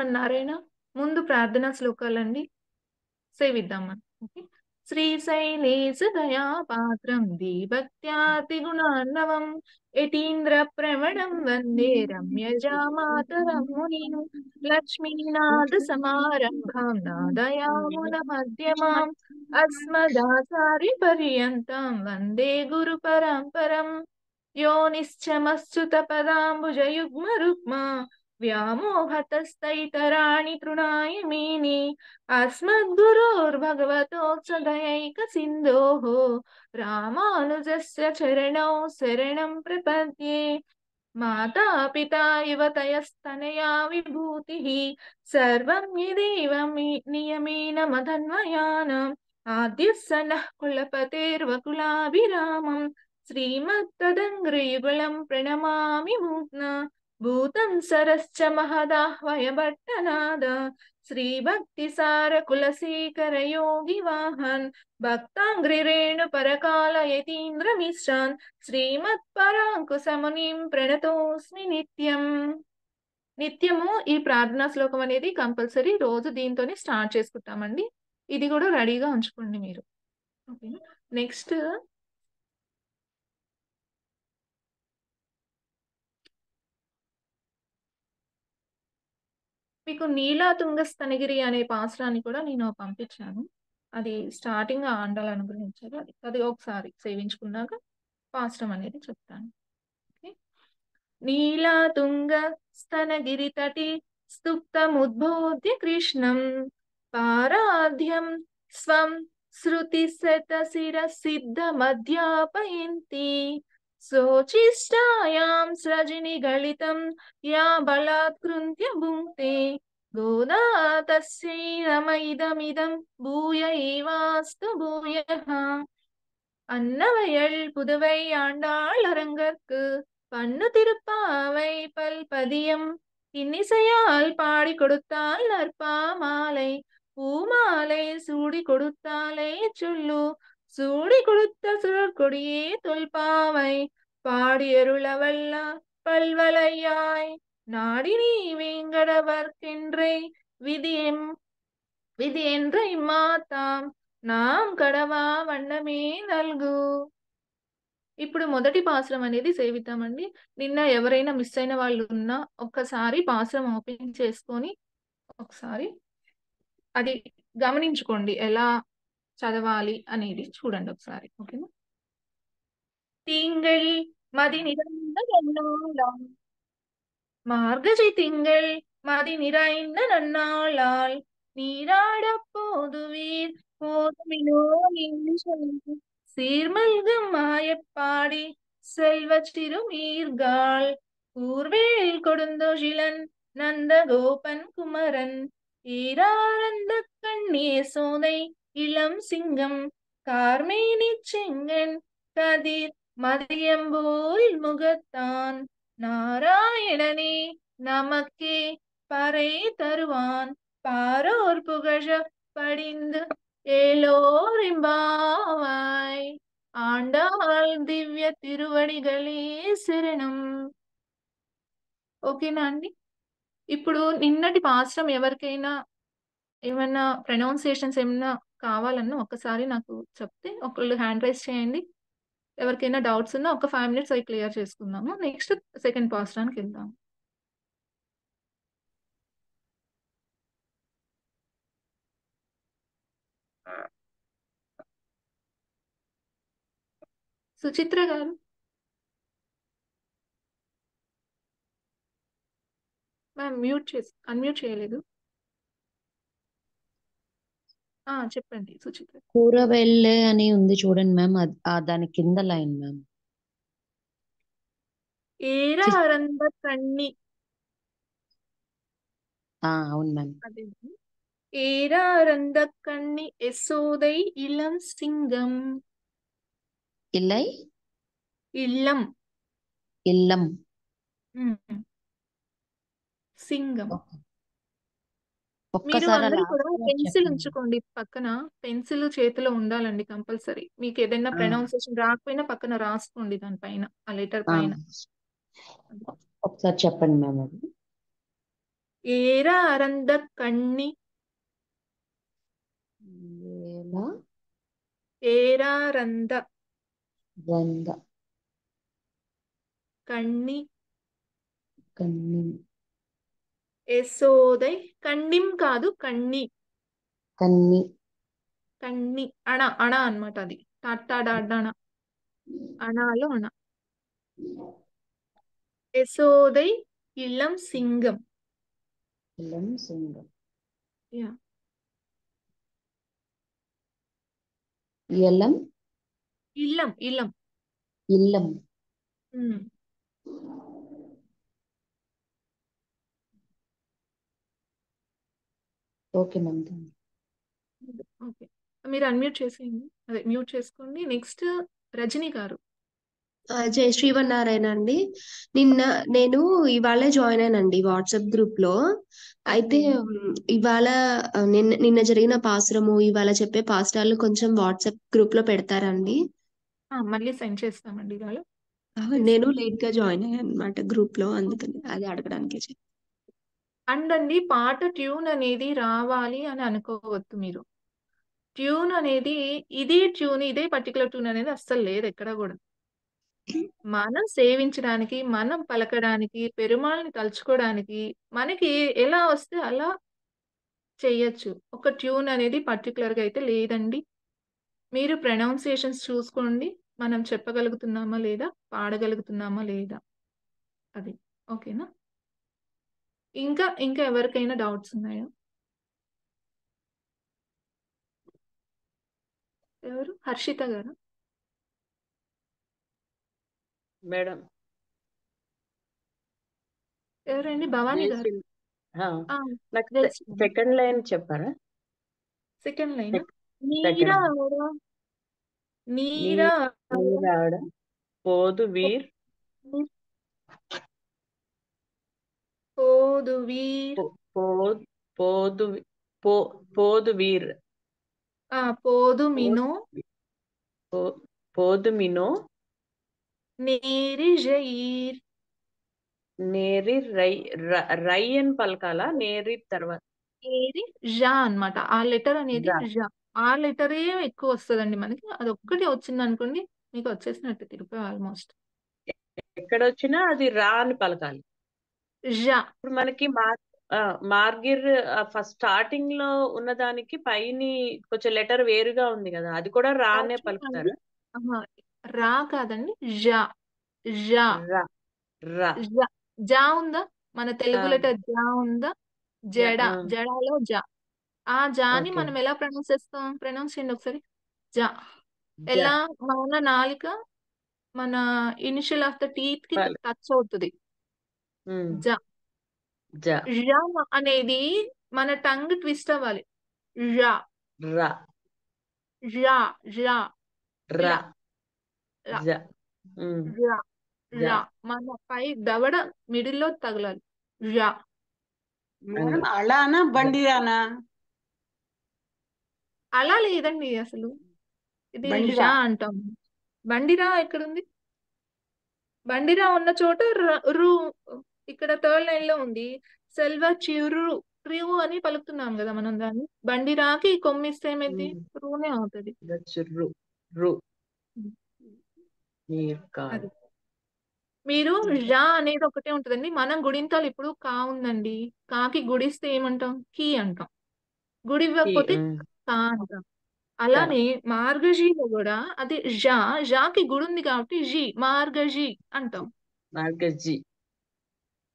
శ్రీమన్నారాయణ. ముందు ప్రార్థనా శ్లోకాలండి. సేవిద్దాం మనం. ఓకే. శ్రీశైలేశ దయాపాత్రం దీభక్త్యాతిగుణార్ణవం యతీంద్ర ప్రవణం వందే రమ్యజామాతరం మునిం లక్ష్మీనాథ సమారంభాం నాదయామున మధ్యమాం అస్మదాచార్య పర్యంతం వందే గురు పరంపరం యో నిశ్చమశ్చుత పదాంబుజయుగ్మ రుక్మా వ్యామోహతస్తైతరాణి తృణాయ మేనే अस्मद्गुरोर्भगवतोऽस्य दयैकसिन्धोः रामानुजस्य चरणौ शरणं प्रपद्ये माता पिता युवतयस्तनया विभूतिः सर्वं यदेव नियमेन मदन्वयानाम् आद्यः स नः कुलपतेर्वकुलाभिरामम् श्रीमत्तदङ्घ्रियुगलं प्रणमामि मूर्ध्ना भूतं सरश्च महदाह्वय भट्टनाद श्रीभक्तिसार कुलशेखर योगी वाहन भक्तांग्रिरेणु परकाल यतीन्द्र मिश्रान् శ్రీమత్పరాంకుశమునిం ప్రణతోస్మి నిత్యం. నిత్యము ఈ ప్రార్థనా శ్లోకం అనేది కంపల్సరీ రోజు దీంతోనే స్టార్ట్ చేసుకుంటామండి. ఇది కూడా రెడీగా ఉంచుకోండి మీరు. ఓకే. నెక్స్ట్ మీకు నీలాతుంగ స్తనగిరి అనే పాసురాన్ని కూడా నేను పంపించాను. అది స్టార్టింగ్ ఆండాలు అనుగ్రహించారు. అది ఒకసారి సేవించుకున్నాక పాసురం అనేది చెప్తాను. ఓకే. నీలాతుంగ స్తనగిరి తటి స్తుప్తముద్బోధ్య కృష్ణం పారాధ్యం స్వం శృతి శతశిర సిద్ధమధ్యాపయంతి శోచిష్టాయాం స్రజిని గళితం యా బలాత్కృత్య భుంక్తే గోదా తస్యై నమైదమిదం భూయ ఏవాస్తు భూయః. அன்னவயல் புதுவை ஆண்டாள் அரங்கற்கு பண்ணு திருப்பாவை பல்பதியம் இன்னிசையால் பாடி கொடுத்தாள் நற்பா மாலை பூமாலை சூடி கொடுத்தாலே சொல்லு சூடி கொடுத்த சுழற்கொடியே தொல்பாவை பாடியருளவல்ல பல்வலையாய் நாடி நீ வேங்கடவர்க்கென்றை விதியம் విధి ఎండ్రై మాతాం నాం కడవా వన్నమే నల్గు. ఇప్పుడు మొదటి పాసురం అనేది సేవిద్దామండి. నిన్న ఎవరైనా మిస్ అయిన వాళ్ళు ఉన్నా ఒక్కసారి పాసురం ఓపెన్ చేసుకొని ఒకసారి అది గమనించుకోండి, ఎలా చదవాలి అనేది చూడండి ఒకసారి. ఓకేనా. திங்கள் மதி நிறைந்த நன்னாளால் மார்கழி திங்கள் மதி நிறைந்த நன்னாளால் நீராடப் போதுவீர் போதுமினோ என்று சொல்லி சீர்மல்கும் மாயப்பாடி செல்வச் திருமீர்காள் கூர்வேல் கொடுந்தொழிலன் நந்த கோபன் குமரன் ஈரானந்த கண்ணே சோதை இளம் சிங்கம் கார்மேனி செங்கன் கதிர் மதியம்போல் முகத்தான் நாராயணனே நமக்கே பறை தருவான் பாரோர் புகழ படிந்து ஏலோரிம்பாவாய். ఆండాళ్ దివ్య తిరువడిగలే శరణం. ఓకేనా అండి. ఇప్పుడు నిన్నటి పాశ్రం ఎవరికైనా ఏమైనా ప్రొనౌన్సియేషన్స్ ఏమైనా కావాలన్నా ఒక్కసారి నాకు చెప్తే ఒకళ్ళు హ్యాండ్ రైజ్ చేయండి. ఎవరికైనా డౌట్స్ ఉన్నా ఒక 5 minutes అవి క్లియర్ చేసుకుందాము. నెక్స్ట్ సెకండ్ పాశ్రానికి వెళ్దాం. సుచిత్ర గారు మ్యామ్ అన్మ్యూట్ చేయలేదు. చెప్పండి సుచిత్ర. కూరవెల్లే అని ఉంది చూడండి మ్యామ్, దాని కింద లైన్ మ్యామ్. ఏరారంద కన్ని. అవును మ్యామ్. అదే ఏరారంద కన్ని యశోదై ఇళం సింగం. ఇల్లై ఇళ్ళం ఇల్లం సింగం. మీరు ఒక్కసారి అందరూ కూడా పెన్సిల్ చెప్పండి. ఉంచుకోండి పక్కన. పెన్సిల్ చేతిలో ఉండాలండి కంపల్సరీ. మీకు ఏదైనా ప్రొనౌన్సియేషన్ రాకపోయినా పక్కన రాసుకోండి దానిపైన, ఆ లెటర్ పైన. ఒకసారి చెప్పండి మ్యామ్. అది ఏరారంద కణ్ణి ఏల ఏరారంద రంద కణ్ణి కన్ని యశోదై కణ్ణిం కాదు కణ్ణి కన్ని కణ్ణి అణ అణ అన్నమాట అది టాటాడాడణ అణాలో అణ యశోదై ఇళం సింగం ఇలం సింగం యా ఎలం ఇళ్ళం ఇళ్ళం ఇల్లం ఉమ్. ఓకే మ్యామ్ ఓకే మీరు అన్మ్యూట్ చేసేయండి అదే మ్యూట్ చేసుకోండి నెక్స్ట్ రజనీ గారు జై శ్రీవన్నారాయణ అండి. నేను ఇవాళే జాయిన్ అయినండి వాట్సాప్ గ్రూప్ లో. అయితే ఇవాళ నిన్న జరిగిన పాసురము ఇవాళ చెప్పే పాసురాలు కొంచెం వాట్సాప్ గ్రూప్ లో పెడతారండి. మళ్ళీ సెండ్ చేస్తామండి ఇవాళ నేను లేట్ గా జాయిన్ అయ్యాను అనమాట గ్రూప్ లో, అందుకని అది అడగడానికి. అండ్ అండి పాట ట్యూన్ అనేది రావాలి అని అనుకోవద్దు మీరు. ట్యూన్ అనేది ఇదే పర్టికులర్ ట్యూన్ అనేది అస్సలు లేదు ఎక్కడ కూడా. మనం సేవించడానికి, మనం పలకడానికి, పెరుమాళ్ళని తలుచుకోవడానికి మనకి ఎలా వస్తే అలా చెయ్యొచ్చు. ఒక ట్యూన్ అనేది పర్టికులర్ గా అయితే లేదండి. మీరు ప్రొనౌన్సియేషన్స్ చూసుకోండి. మనం చెప్పగలుగుతున్నామా లేదా, పాడగలుగుతున్నామా లేదా అది. ఓకేనా? ఇంకా ఇంకా ఎవరికైనా డౌట్స్ ఉన్నాయా? ఎవరు? హర్షిత గారు. మేడం ఎవరండి? భవానీ గారు. నాకు తెలుసు. సెకండ్ లైన్ చెప్పారా? సెకండ్ లైన్ సెకండ్ నీరా నీరాడ పోదు వీర్ పోదు వీర్ పోదు పోదు వీర్ పోదు మినో పోదు మినో నేరి జైర్ నేరి రై అని పలకాల నేరి తర్వాత నేరి జా అన్నమాట. ఆ లెటర్ అనేది జా. ఆ లెటరే ఎక్కువ వస్తుందండి మనకి. అది ఒక్కటి వచ్చింది అనుకోండి మీకు వచ్చేసినట్టు తిరిగిపోయి ఆల్మోస్ట్. ఎక్కడ వచ్చినా అది రా అని పలకాలి. జా ఇప్పుడు మనకి మార్గిర్ ఫస్ట్ స్టార్టింగ్ లో ఉన్నదానికి పైని కొంచెం లెటర్ వేరుగా ఉంది కదా, అది కూడా రానే పలుకుతారా? రా కాదండి, జా. జా రా రా జా ఉందా? మన తెలుగు లెటర్ జా ఉందా? జడ, జడాలో జా. ఆ జాని మనం ఎలా ప్రొనౌన్స్ చేస్తాం? ప్రొనౌన్స్ చేయండి ఒకసారి. జా. ఎలా? మన నాలిక మన ఇనిషియల్ ఆఫ్ ద టీత్ కి టచ్ అవుతుంది. జా. జా అనేది మన టంగ్ ట్విస్ట్ అవ్వాలి. జా రా జా జా రా జా జా. మన పై దవడ మిడిల్ లో తగలాలి. జా. మేడం అలానా బండిరానా? అలా లేదండి అసలు. ఇది బండిరా. జా అంటాం. బండిరా ఎక్కడుంది? బండిరా ఉన్న చోట రు ఇక్కడ థర్డ్ లైన్ లో ఉంది. సెల్వ చిరు రివు అని పలుకుతున్నాం కదా మనం దాన్ని. బండిరాకి కొమ్మిస్తే ఏమైంది? రూనే అవుతుంది. అది మీరు జా అనేది ఒకటే ఉంటుందండి. మనం గుడింతాలు ఇప్పుడు కా ఉందండి, కాకి గుడిస్తే ఏమంటాం? కీ అంటాం. గుడి ఇవ్వకపోతే కా అంటాం. అలానే మార్గజీలో కూడా అది జా. జాకి గుడి ఉంది కాబట్టి జీ మార్గజీ అంటాం.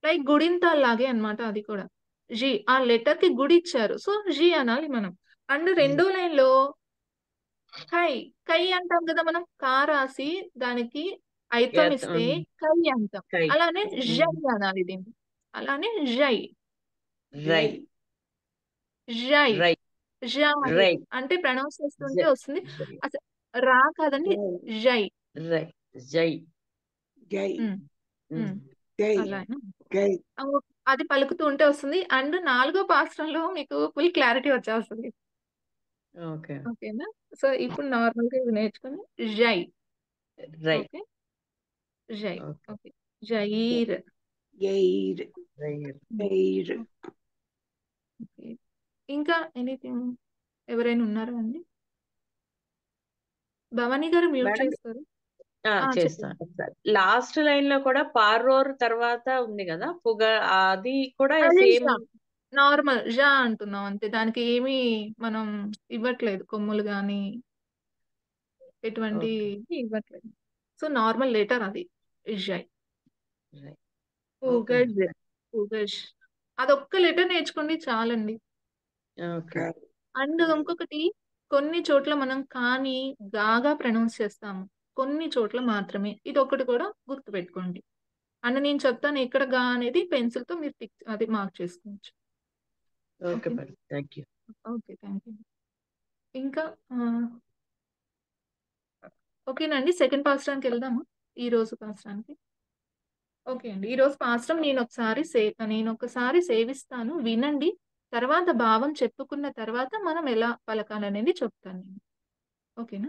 లైక్ గుడింతాలు లాగే అన్నమాట అది కూడా. జీ ఆ లెటర్ కి గుడి ఇచ్చారు, సో జీ అనాలి మనం. అండ్ రెండో లైన్ లో కై కై అంటాం కదా మనం. కా రాసి దానికి ఐతం ఇస్తే కై అంటాం. అలానే జై అనాలి దీన్ని. అలానే జై జై జై అంటే ప్రొనౌన్స్ చేస్తుంటే వస్తుంది. అసలు రా కాదండి, జై జై జై అలా అది పలుకుతూ ఉంటే వస్తుంది. అండ్ 4వ పాస్రంలో మీకు ఫుల్ క్లారిటీ వచ్చేస్తుంది. ఓకేనా? సో ఇప్పుడు నార్మల్ గా ఇది నేర్చుకుని జై. ఓకే జై. ఓకే జైర్ గైర్ గైర్. గైర్ ఓకే. ఇంకా ఎనీథింగ్ ఎవరైనా ఉన్నారా అండి? భవానీ గారు మ్యూట్ మేడం చేస్తారు. చెప్పండి. చేస్తాను ఒకసారి. లాస్ట్ లైన్ లో కూడా పారోర్ తర్వాత ఉంది కదా పొగ, అది కూడా అదే సేమ్. నార్మల్ జా అంటున్నాం అంతే. దానికి ఏమీ మనం ఇవ్వట్లేదు, కొమ్ములు కానీ ఎటువంటి ఓకే. ఇవ్వట్లేదు. సో నార్మల్ లెటర్ అది ఇజాయ్. ఓకే ఊగజ్ ఊగజ్ అదొక్క లెటర్ నేర్చుకోండి చాలండి. ఓకే. అండ్ ఇంకొకటి, కొన్ని చోట్ల మనం కానీ గాగా ప్రొనౌన్స్ చేస్తాము, కొన్ని చోట్ల మాత్రమే. ఇది ఒకటి కూడా గుర్తుపెట్టుకోండి. అండ్ నేను చెప్తాను ఎక్కడ గా అనేది, పెన్సిల్ తో మీరు అది మార్క్ చేసుకోవచ్చు. Okay okay madam, thank you. Okay, thank you. ఇంకా ఓకేనండి, సెకండ్ పాస్ట్రానికి వెళ్దామా? ఈ రోజు పాస్ట్రానికి. ఓకే అండి, ఈ రోజు పాస్ట్రం నేను ఒకసారి సేవిస్తాను, వినండి. తర్వాత భావం చెప్పుకున్న తర్వాత మనం ఎలా పలకాలనేది చెప్తాను నేను. ఓకేనా?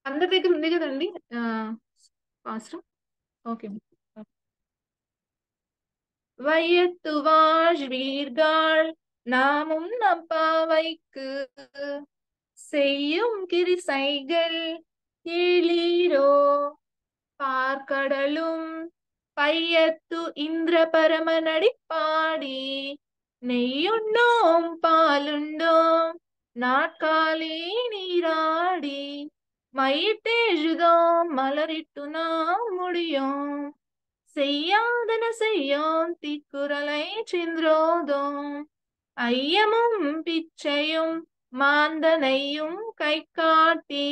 అందరి దగ్గర ఉంది కదండి పాస్ట్రం? ఓకే. வையத்து வாழ்வீர்கள் நாமும் நம்பாவைக்கு செய்யும் கிரிசைகள் கேளீரோ பார்க்கடலும் பையத்து இந்திர பரமனடி பாடி நெய்யுண்டோம் பாலுண்டோம் நாட்காலே நீராடி மையிட்டேழுதோம் மலரிட்டு நாம் முடியும் செய்யாதன செய்யோம் திக்குறளை சென்றோதோம் ஐயமும் பிச்சையும் மாந்தனையும் கை காட்டி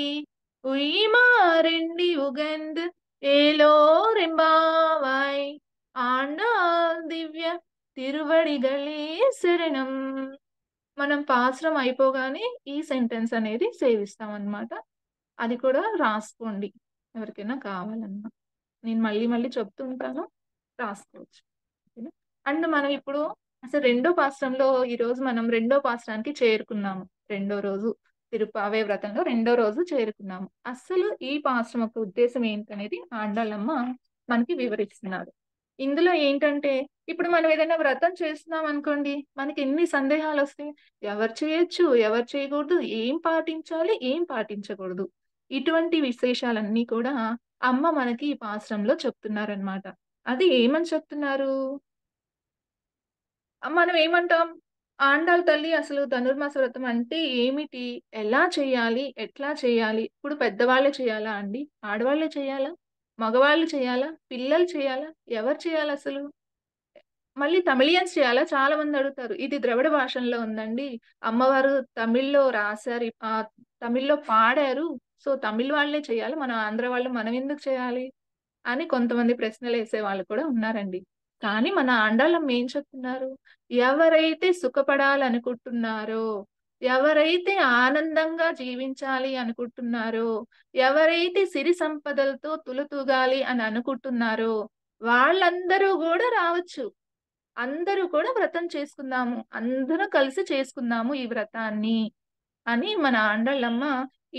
உய்மாரெண்டி உகந்து ஏலோரெம்பாவாய் ஆண்டாள் దివ్య తిరువడిగలే శరణం. మనం పాశ్రం అయిపోగానే ఈ సెంటెన్స్ అనేది సేవిస్తాం అన్నమాట. అది కూడా రాసుకోండి ఎవరికైనా కావాలన్నా. నేను మళ్ళీ మళ్ళీ చెప్తుంటాను, రాసుకోవచ్చు. అండ్ మనం ఇప్పుడు అసలు రెండో పాశ్రంలో ఈరోజు మనం రెండో పాశ్రానికి చేరుకున్నాము. రెండో రోజు తిరుపావే వ్రతంలో రెండో రోజు చేరుకున్నాము. అసలు ఈ పాశ్రం యొక్క ఉద్దేశం ఏంటనేది ఆండాళ్ళమ్మ మనకి వివరిస్తున్నారు. ఇందులో ఏంటంటే, ఇప్పుడు మనం ఏదైనా వ్రతం చేస్తున్నాం అనుకోండి, మనకి ఎన్ని సందేహాలు వస్తాయి. ఎవరు చేయొచ్చు, ఎవరు చేయకూడదు, ఏం పాటించాలి, ఏం పాటించకూడదు, ఇటువంటి విశేషాలన్నీ కూడా అమ్మ మనకి ఈ పాశ్రంలో చెప్తున్నారనమాట. అది ఏమని చెప్తున్నారు? మనం ఏమంటాం, ఆండాళ్ళ తల్లి అసలు ధనుర్మాస వ్రతం అంటే ఏమిటి, ఎలా చేయాలి, ఎట్లా చేయాలి? ఇప్పుడు పెద్దవాళ్ళే చేయాలా అండి, ఆడవాళ్ళే చేయాలా, మగవాళ్ళు చేయాలా, పిల్లలు చేయాలా, ఎవరు చేయాలి అసలు? మళ్ళీ తమిళియన్స్ చేయాలా? చాలా మంది అడుగుతారు. ఇది ద్రవిడ భాషల్లో ఉందండి, అమ్మవారు తమిళ్లో రాశారు, తమిళ్లో పాడారు, సో తమిళ్ వాళ్ళే చేయాలి, మన ఆంధ్ర వాళ్ళు మనం ఎందుకు చేయాలి అని కొంతమంది ప్రశ్నలు వేసే వాళ్ళు కూడా ఉన్నారండి. కానీ మన ఆండాళ్ళమ్మ ఏం చెప్తున్నారు? ఎవరైతే సుఖపడాలనుకుంటున్నారో, ఎవరైతే ఆనందంగా జీవించాలి అనుకుంటున్నారో, ఎవరైతే సిరి సంపదలతో తులతూగాలి అని అనుకుంటున్నారో వాళ్ళందరూ కూడా రావచ్చు. అందరూ కూడా వ్రతం చేసుకుందాము, అందరూ కలిసి చేసుకుందాము ఈ వ్రతాన్ని అని మన ఆండాళ్ళమ్మ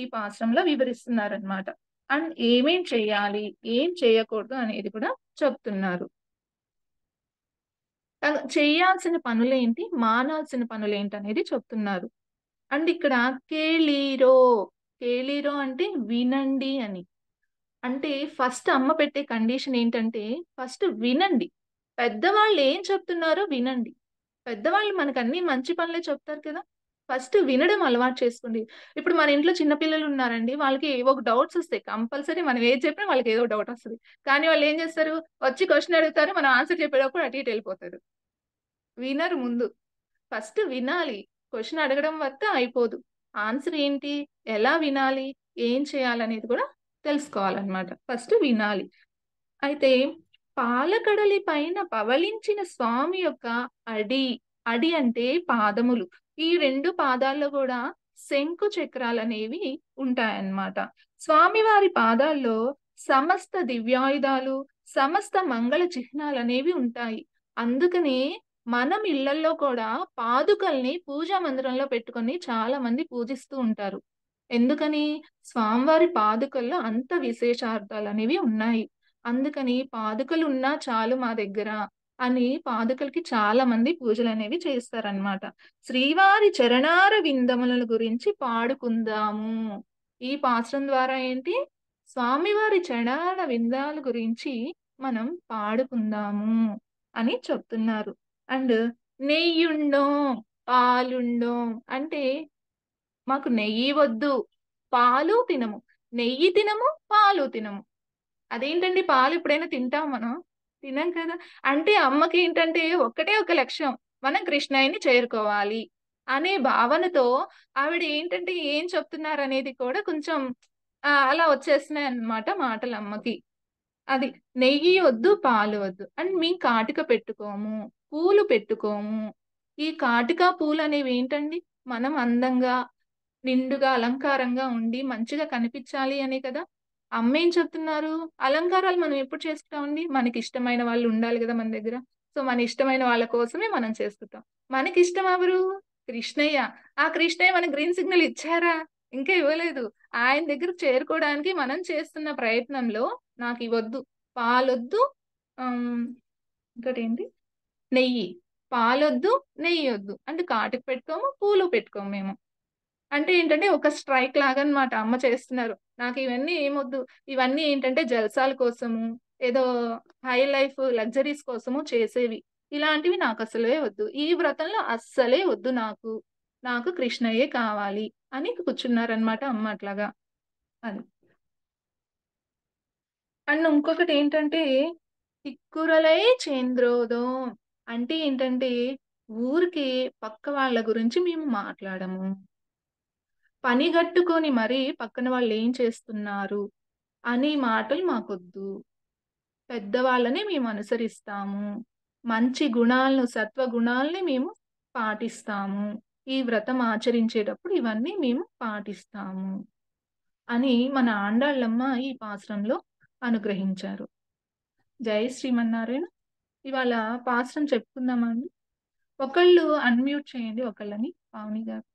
ఈ పాశ్రంలో వివరిస్తున్నారనమాట. అండ్ ఏమేం చేయాలి, ఏం చేయకూడదు అనేది కూడా చెప్తున్నారు. చేయాల్సిన పనులేంటి, మానాల్సిన పనులేంటి అనేది చెప్తున్నారు. అండ్ ఇక్కడ కేళీరో, కేళీరో అంటే వినండి అని. అంటే ఫస్ట్ అమ్మ పెట్టే కండిషన్ ఏంటంటే, ఫస్ట్ వినండి, పెద్దవాళ్ళు ఏం చెప్తున్నారో వినండి. పెద్దవాళ్ళు మనకు అన్ని మంచి పనులే చెప్తారు కదా, ఫస్ట్ వినడం అలవాటు చేసుకోండి. ఇప్పుడు మన ఇంట్లో చిన్నపిల్లలు ఉన్నారండి, వాళ్ళకి ఏవో డౌట్స్ వస్తాయి, కంపల్సరీ మనం ఏది చెప్పినా వాళ్ళకి ఏదో డౌట్ వస్తుంది. కానీ వాళ్ళు ఏం చేస్తారు, వచ్చి క్వశ్చన్ అడుగుతారు, మనం ఆన్సర్ చెప్పేటప్పుడు అటు ఇటు వెళ్ళిపోతారు, వినరు. ముందు ఫస్ట్ వినాలి, క్వశ్చన్ అడగడం వల్ల అయిపోదు, ఆన్సర్ ఏంటి, ఎలా వినాలి, ఏం చేయాలనేది కూడా తెలుసుకోవాలన్నమాట. ఫస్ట్ వినాలి. అయితే పాలకడలి పైన పవలించిన స్వామి యొక్క అడి, అడి అంటే పాదములు, ఈ రెండు పాదాల్లో కూడా శంకు చక్రాలు అనేవి ఉంటాయన్నమాట. స్వామివారి పాదాల్లో సమస్త దివ్యాయుధాలు, సమస్త మంగళ చిహ్నాలు అనేవి ఉంటాయి. అందుకనే మనం ఇళ్లలో కూడా పాదుకల్ని పూజా మందిరంలో పెట్టుకొని చాలా మంది పూజిస్తూ ఉంటారు. ఎందుకని? స్వామివారి పాదుకల్లో అంత విశేషార్థాలు అనేవి ఉన్నాయి. అందుకని పాదుకలు ఉన్నా చాలు మా దగ్గర అని పాదుకలకి చాలా మంది పూజలు అనేవి చేస్తారనమాట. శ్రీవారి చరణార విందముల గురించి పాడుకుందాము. ఈ పాశ్రం ద్వారా ఏంటి, స్వామివారి చరణార విందాల గురించి మనం పాడుకుందాము అని చెప్తున్నారు. అండ్ నెయ్యుండో పాలుండో అంటే మాకు నెయ్యి వద్దు, పాలు తినము. నెయ్యి తినము, పాలు తినము. అదేంటండి, పాలు ఎప్పుడైనా తింటాం మనం? తినం కదా. అంటే అమ్మకి ఏంటంటే ఒక్కటే ఒక లక్ష్యం, మనం కృష్ణయ్యని చేరుకోవాలి అనే భావనతో ఆవిడ ఏంటంటే ఏం చెప్తున్నారు అనేది కూడా కొంచెం అలా వచ్చేస్తున్నాయి అన్నమాట మాటలు అమ్మకి. అది నెయ్యి వద్దు, పాలు వద్దు. అండ్ మేము కాటిక పెట్టుకోము, పూలు పెట్టుకోము. ఈ కాటిక పూలు అనేవి ఏంటండి, మనం అందంగా నిండుగా అలంకారంగా ఉండి మంచిగా కనిపించాలి అనే కదా. అమ్మ ఏం చెప్తున్నారు, అలంకారాలు మనం ఎప్పుడు చేసుకుంటామండి, మనకి ఇష్టమైన వాళ్ళు ఉండాలి కదా మన దగ్గర. సో మన ఇష్టమైన వాళ్ళ కోసమే మనం చేసుకుంటాం. మనకి ఇష్టం ఎవరు, కృష్ణయ్య. ఆ కృష్ణయ్య మన గ్రీన్ సిగ్నల్ ఇచ్చారా? ఇంకా ఇవ్వలేదు. ఆయన దగ్గర చేరుకోవడానికి మనం చేస్తున్న ప్రయత్నంలో నాకు ఇవొద్దు, పాలొద్దు, ఇంకోటి ఏంటి, నెయ్యి. పాలొద్దు, నెయ్యి వద్దు అంటే కాటికి పెట్టుకోము, పూలు పెట్టుకోము మేము. అంటే ఏంటంటే ఒక స్ట్రైక్ లాగా అన్నమాట అమ్మ చేస్తున్నారు. నాకు ఇవన్నీ ఏమొద్దు, ఇవన్నీ ఏంటంటే జల్సాల కోసము, ఏదో హై లైఫ్ లగ్జరీస్ కోసము చేసేవి. ఇలాంటివి నాకు అసలే వద్దు, ఈ వ్రతంలో అస్సలే వద్దు నాకు, నాకు కృష్ణయ్యే కావాలి అని కూర్చున్నారనమాట అమ్మ అట్లాగా అని. అండ్ ఇంకొకటి ఏంటంటే తిక్కురలై చేంద్రోదం అంటే ఏంటంటే ఊరికి పక్క వాళ్ళ గురించి మేము మాట్లాడము. పనిగట్టుకొని మరీ పక్కన వాళ్ళు ఏం చేస్తున్నారు అని మాటలు మాకొద్దు. పెద్దవాళ్ళని మేము అనుసరిస్తాము. మంచి గుణాలను, సత్వగుణాలని మేము పాటిస్తాము. ఈ వ్రతం ఆచరించేటప్పుడు ఇవన్నీ మేము పాటిస్తాము అని మన ఆండాళ్ళమ్మ ఈ పాశ్రంలో అనుగ్రహించారు. జై శ్రీమన్నారాయణ. ఇవాళ పాశ్రం చెప్పుకుందామా అండి? ఒకళ్ళు అన్మ్యూట్ చేయండి, ఒకళ్ళని. పావని గారు.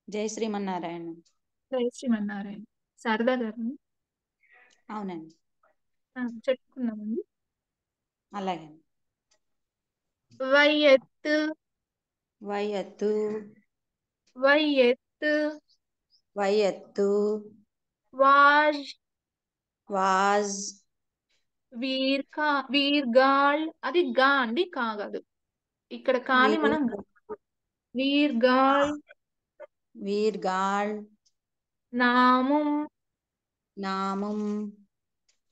జై శ్రీమన్నారాయణ. జై శ్రీమన్నారాయణ. శారదా గారు. అవునండి, చెప్పుకుందామండి. అలాగే. వయ్యత్తు వయత్తు వయ్యత్తు వయత్తు వాజ్ వాజ్ వీర్గాళ్. అది గా అండి, కాగదు. ఇక్కడ కాని మనం వీర్గాళ్. వీర్గాళ్ నామం నామం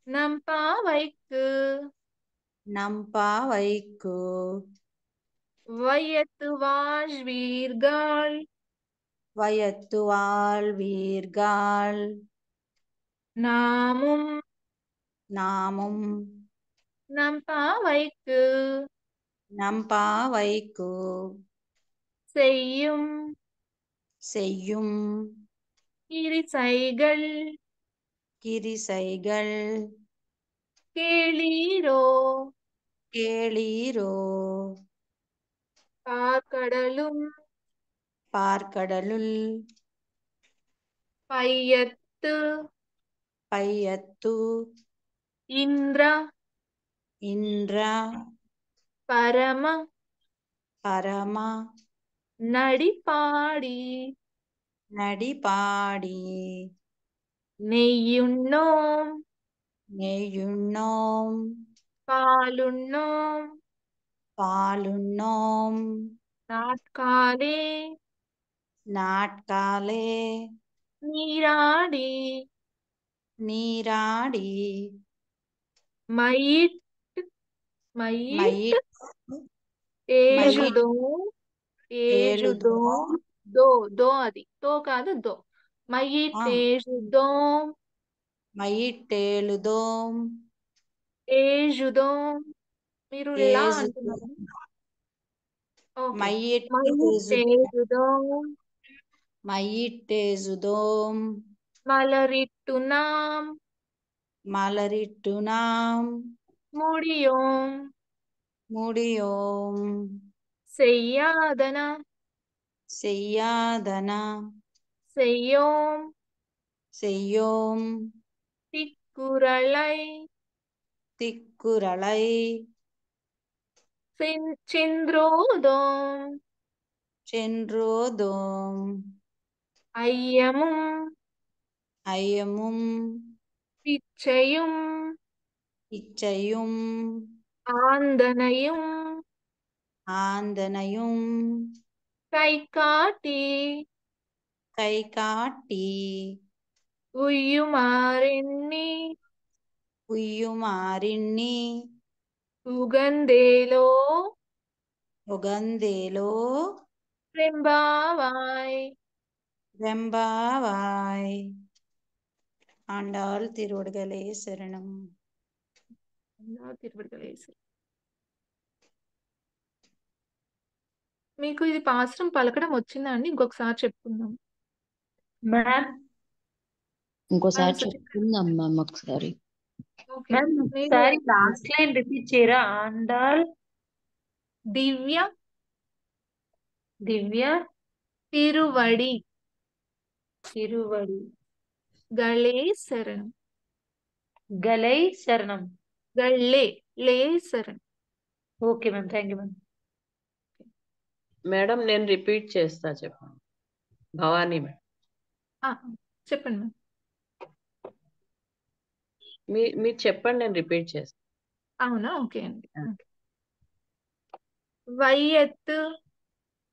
నంపావైக்கு నంపావైకు వయ్యత్తు వాజ్ వీర్గాళ్ వయత్తు వాళ్ వీర్గాళ్ నామం నామం నంపావైக்கு నంపావైకు செய்யும் செய்யும் கிரிசைகள் கிரிசைகள் கேளீரோ கேளீரோ பார்க்கடலும் பார்க்கடலுள் பையத்து పయ్యత్తు ఇంద్ర ఇంద్ర పరమ పరమ నడిపాడి నడిపాడి నెయ్యున్నోం నెయ్యున్నోం పాలున్నోం పాలున్నోం నాట్కాలే నాట్కాలే நீராடி నీరాడి மையிட் மையிட் మయిట్ ఏజుదో ఏలుదో ఏజుదో దో దో అది తో కాదు దో. మైయిట్ ఏజుదో మయిట్టేలుదోం ఏజుదో. మీరు లా ఏజుదో అంటున్నారు. ఓకే. మయిట్ మైయిట్ ఏజుదో మయిట్టేజుదోం. మలరిట్టునాం మలరిట్టునాం முடியோம் முடியோம் செய்யாதன செய்யாதன செய்யோம் செய்யோம் திக்குறளை திக்குறளை சென்றோதோம் சென்றோதோம் ஐயமும் ஐயமும் பிச்சையும் இச்சையும் ஆந்தனையும் ஆந்தனையும் கை காட்டி கை காட்டி உய்யுமாறெண்ணி ఉయ్యుమారిణ్ణి உகந்தேலோ ఉగందేలో ரெம்பாவாய் వెంబావాయ్. ఆండాళ్ తిరువడిగలే శరణం. తిరుపతిలేసి మీకు ఇది పాశ్రం పలకడం వచ్చిందా అండి? ఇంకొకసారి చెప్పుకుందాం. మ్యామ్ ఇంకోసారి సచిన్ చెప్పుకుందాం మ్యామ్ ఒకసారి. ఓకే. మ్యామ్ మీరు ఒకసారి లాస్ట్ లైన్ రిపీట్ చేయరా? ఆండాల్ దివ్య దివ్య తిరువడి తిరువడి గళే శరణం. గలై శరణం. గళ్ళే లే శరణం. Okay ma'am, thank you ma'am. Madam నేను రిపీట్ చేస్తా, చెప్పండి. భవానీ మేడం, ఆ, చెప్పండి మ్యామ్. మీరు చెప్పండి, నేను రిపీట్ చేస్తా. అవునా? ఓకే అండి. వైయత్తు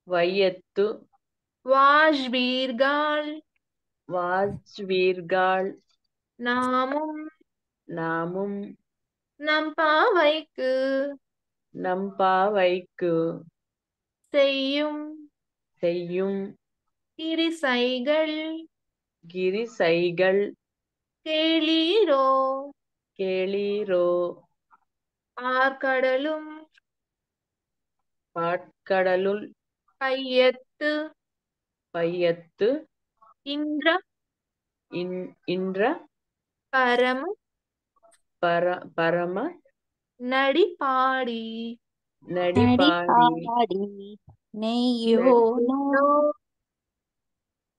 వైయత్తు వాజ్బీర్గాల్ వాజ్వీర్గాళ్ నామం నాముం நம்பாவைக்கு நம்பாவைக்கு செய்யும் செய்யும் கிரிசைகள் கிரிசைகள் கேளீரோ கேளீரோ ஆர்கடலும் பாட்கடலுள் பையத்து பையத்து இந்திர இன்ற பரம பரம நடிபாடி நடிபாடி నెయ్యోను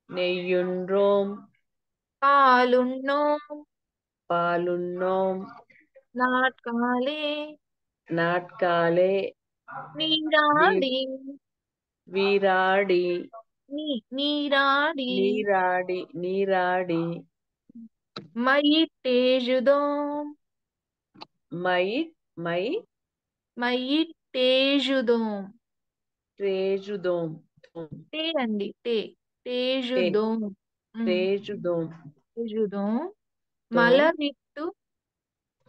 நெய்யுன்றோம் பாலுண்ணோம் பாலுண்ணோம் நாட்காலே நாட்காலே நீராடி வீராடி நீராடி நீராடி மயிட்டேஜுதோம் மை మయిట్టేజుదోం. ట్రేజుదోం టే అండి, టే టేజుదోం. ట్రేజుదోం టేజుదోం. మలరిట్టు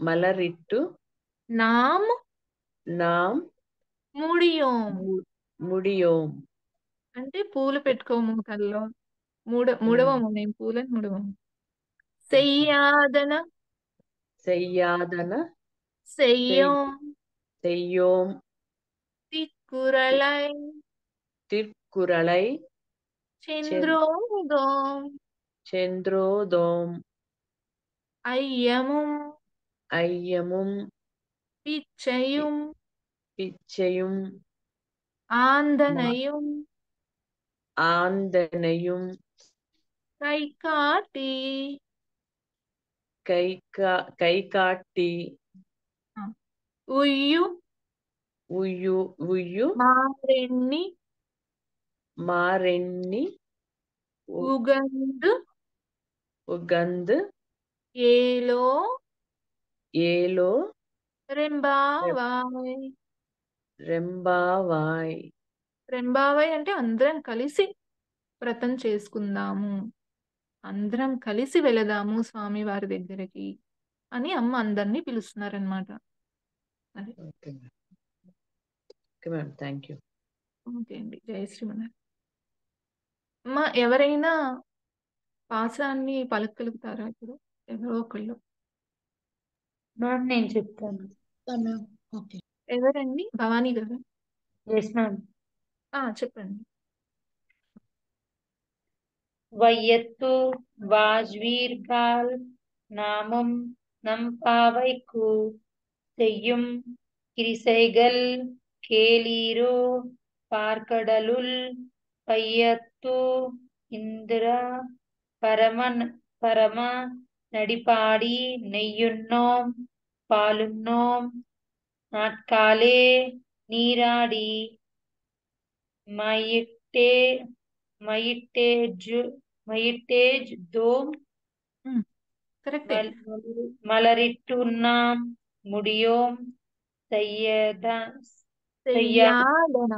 మలరిట్టు నామ్ నాం ముడియోం. ముడియోం అంటే పూలు పెట్టుకోము కల్లో. ముడవము, నేను పూలను ముడవము. సెయ్యాదన செய்யாதன సెయ్యోం செய்யோம் తిక్కురళై திருக்குறளை చంద్రోదోం சென்றோதோம் అయ్యముం ஐயமும் పిచ్చయుం பிச்சையும் ఆందనయుం ஆந்தனையும் కైకాటి கை காட்டி ఉయ్యు ఉయ్యు మారెన్ని మారెన్ని ఉగందు ఉగంద్ ఏలో ఏలో రెంబావాయ్. రెంబావాయ్. రెంబావాయ్ అంటే అందరం కలిసి వ్రతం చేసుకుందాము, అందరం కలిసి వెళదాము స్వామి వారి దగ్గరికి అని అమ్మ అందరినీ పిలుస్తున్నారనమాట. అది okay ma'am, thank you. Okay అండి. జయ శ్రీమన్నారాయణ. అమ్మ ఎవరైనా పాసాన్ని పలకగలుగుతారా ఇప్పుడు? ఎవరో ఒకళ్ళు. మ్యామ్ నేను చెప్తాను. ఓకే. ఎవరండి? భవానీ గారు? Yes ma'am. చెప్పండి. వైయత్తు వాజ్వీర్గాల్ నామం நம்பாவைக்கு செய்யும் கிரிசைகள் கேளீரோ பார்க்கடலுள் பையத்து இந்திரா பரம நடிபாடி நெய்யுண்ணோம் பாலுண்ணோம் நாட்காலே நீராடி மயிட்டே மயிட்டேஜு மயிட்டேஜ்தோம் కరెక్టే. மலரிட்டுண்ணாம் முடியோம் செய்யத செய்யா చెయ్యాదన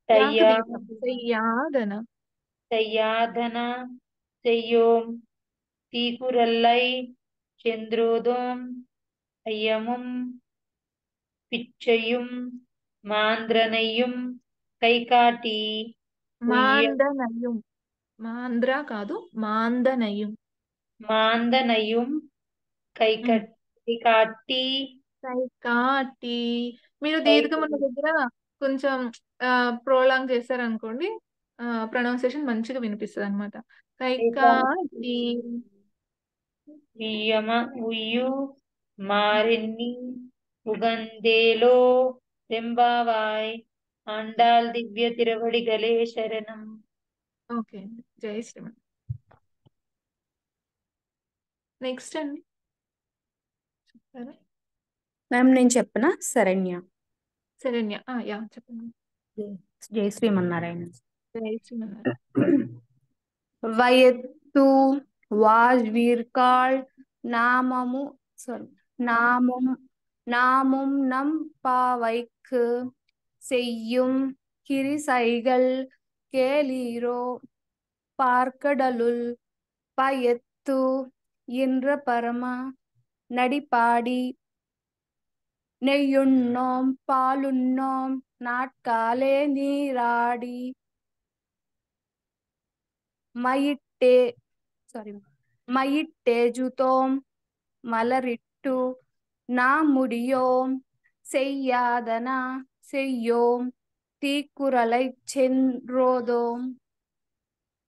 యాకు செய்யா దీర్ఘం చెయ్యాదన செய்யாதன செய்யோம் தீக்குறளை சென்றோதோம் ஐயமும் பிச்சையும் மாந்திரனையும் கைகாட்டி உய்ய మాందనయం మాంద్ర కాదు మాందనయం மாந்தனையும் கைகாட்டி కైకాటి. మీరు కై దీర్ఘం ఉన్న దగ్గర కొంచెం ప్రోలాంగ్ చేశారనుకోండి ప్రొనౌన్సియేషన్ మంచిగా వినిపిస్తుంది అనమాట. కైకాటి. ఉయ్యు మారెన్ని ఉగందేలో రెంబావాయ్ ఆండాల్ దివ్య తిరువడిగలే శరణం. ఓకే అండి, జై శ్రీమన్. నెక్స్ట్ అండి చెప్తారా? మ్యామ్ నేను చెప్పనా? శరణ్య. శరణ్య. యా చెప్పండి. జై శ్రీమన్నారాయణ. జై శ్రీమన్. వయత్తు వాజ్వీర్కాళ్ నామము நாமும் நம் பாவைக்கு செய்யும் கிரிசைகள் கேளீரோ பார்க்கடலுள் பயத்து என்ற பரம நடிபாடி நெய்யுண்ணோம் பாலுண்ணோம் நாட்காலே நீராடி மயிட்டேஜுதோம் மலரிட்டு நாம் முடியோம் செய்யாதன செய்யோம் தீக்குறளைச் சென்றோதோம்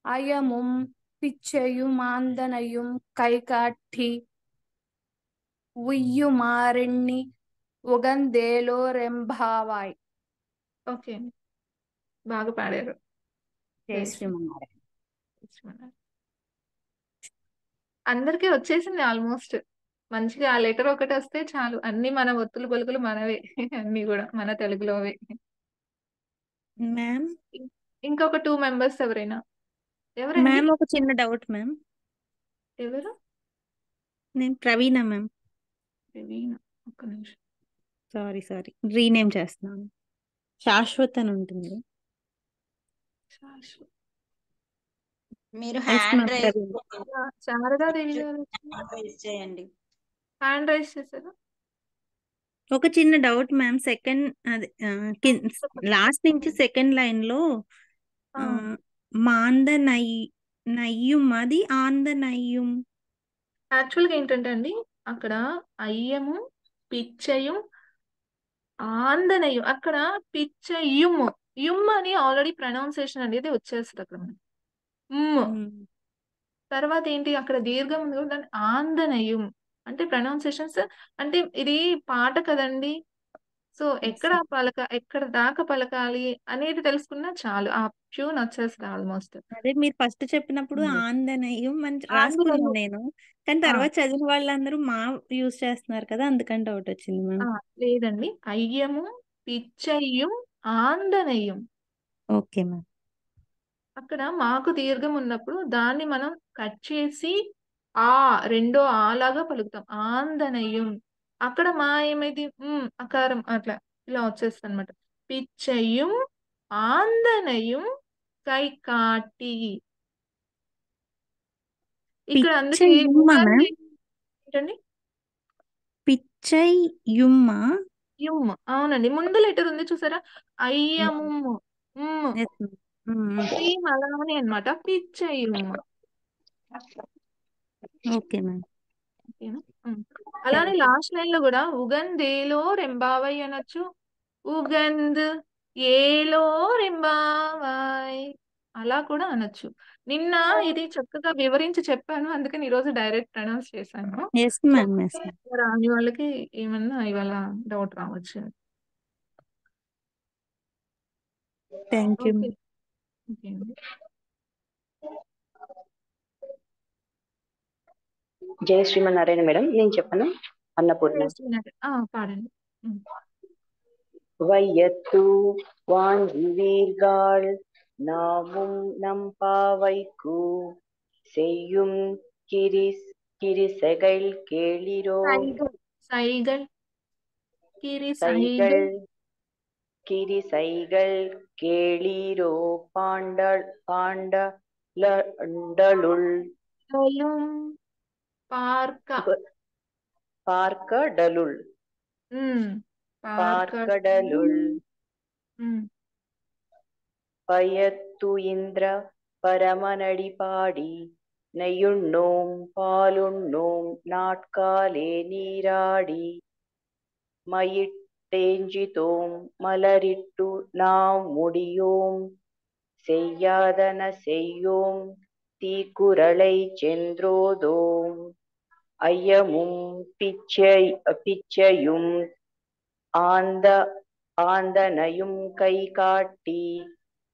அயமும் பிச்சையும் ஆந்தனையும் கைகாட்டி ఉయ్యుమారెన్ని ఉగందేలో రెంబావాయ్. ఓకే, బాగా పాడారు. జై శ్రీమన్నారాయణ. అందరికీ వచ్చేసింది ఆల్మోస్ట్. మంచిగా ఆ లెటర్ ఒకటి వస్తే చాలు, అన్ని మన ఒత్తులు పలుకులు మనవే, అన్ని కూడా మన తెలుగులోవే. మ్యామ్ ఇంకొక 2 మెంబర్స్ ఎవరైనా? ఎవరండి? మ్యామ్ ఒక చిన్న డౌట్ మ్యామ్. ఎవరు? నేను ప్రవీణ మ్యామ్. ప్రవీణ. ఒక్క నిమిషం. సారీ రీనేమ్ చేస్తున్నాను. శాశ్వత్ అని ఉంటుంది. శాశ్వత్. మీరు Yes, హ్యాండ్ ma'am, రైజ్ ప్రవీణ. శారదాదేవి గారు చేయండి. హ్యాండ్ రైజ్ చేశారు. ఒక చిన్న డౌట్ మ్యామ్. సెకండ్ అదే లాస్ట్ నుంచి సెకండ్ లైన్ లో మాంద నయ్యం అది ఆంద నయ్యం. యాక్చువల్గా ఏంటంటే అండి, అక్కడ అయ్యము పిచ్చయం ఆందనయం, అక్కడ పిచ్చయుమ్ యుమ్ అని ఆల్రెడీ ప్రొనౌన్సియేషన్ అనేది వచ్చేస్తుంది అక్కడ మనకి. తర్వాత ఏంటి, అక్కడ దీర్ఘం ఉంది కూడా, దాని ఆందనయం అంటే ప్రొనౌన్సియేషన్స్. అంటే ఇది పాట కదండి, సో ఎక్కడ దాకా పలకాలి అనేది తెలుసుకున్నా చాలు, ఆ ట్యూన్ వచ్చేస్తుంది ఆల్మోస్ట్. అదే మీరు ఫస్ట్ చెప్పినప్పుడు ఆందనయ్యం అని రాసుకున్నాను ఆందనయం. నేను, కానీ తర్వాత చదివిన వాళ్ళందరూ మా యూజ్ చేస్తున్నారు కదా, అందుకని డౌట్ వచ్చింది మ్యామ్. లేదండి, అయ్యము పిచ్చయ్యం ఆందనయం. Okay ma'am. అక్కడ మాకు దీర్ఘం ఉన్నప్పుడు దాన్ని మనం కట్ చేసి రెండో లాగా పలుకుతాం, ఆందనయం. అక్కడ మా ఏమైంది, అకారం అట్లా ఇలా వచ్చేస్తుంది అనమాట. పిచ్చయ్యం ఆందనయం కైకాటి. ఇక్కడ అందుకే ఏంటండి, పిచ్చయ్యుమ్మ. యుమ్. అవునండి, ముందు లెటర్ ఉంది చూసారా, అయ్యము సేమ్ అలానే అనమాట, పిచ్చయ్యుమ్మ. Okay ma'am. అలానే లాస్ట్ లైన్ లో కూడా ఉగందేలో రెంబావై అనొచ్చు, ఉగంద్ ఏలో రెంబావాయ్ అలా కూడా అనొచ్చు. నిన్న ఇది చక్కగా వివరించి చెప్పాను. అందుకని ఈరోజు డైరెక్ట్ ప్రొనౌన్స్ చేశాను. Yes so, ma'am, yes ma'am. రాని వాళ్ళకి ఏమన్నా ఇవాళ డౌట్ రావచ్చు. Thank you. ఓకే. ఓకే అండి. జయ శ్రీమన్నారాయణ మేడం, నేను చెప్పను. అన్నపూర్ణ. పాడండి. வையத்து வான்வீர்கள் நாமும் நம்பாவைக்கு செய்யும் கிரிசைகள் கேளிரோ. సైగల్ சைகள் கிரிசைகள் கேளிரோ பாண்டலுள் பார்க்கடலுள் பார்க்கடலுள் பயத்து இந்திர பரமனடி பாடி நெய்யுண்ணோம் பாலுண்ணோம் நாட்காலே நீராடி மயிட்டேஞ்சிதோம் மலரிட்டு நாம் முடியோம் செய்யாதன செய்யோம் தீக்குறளை சென்றோதோம் ஐயமும் பிச்சையும் ஆந்தனையும் கை காட்டி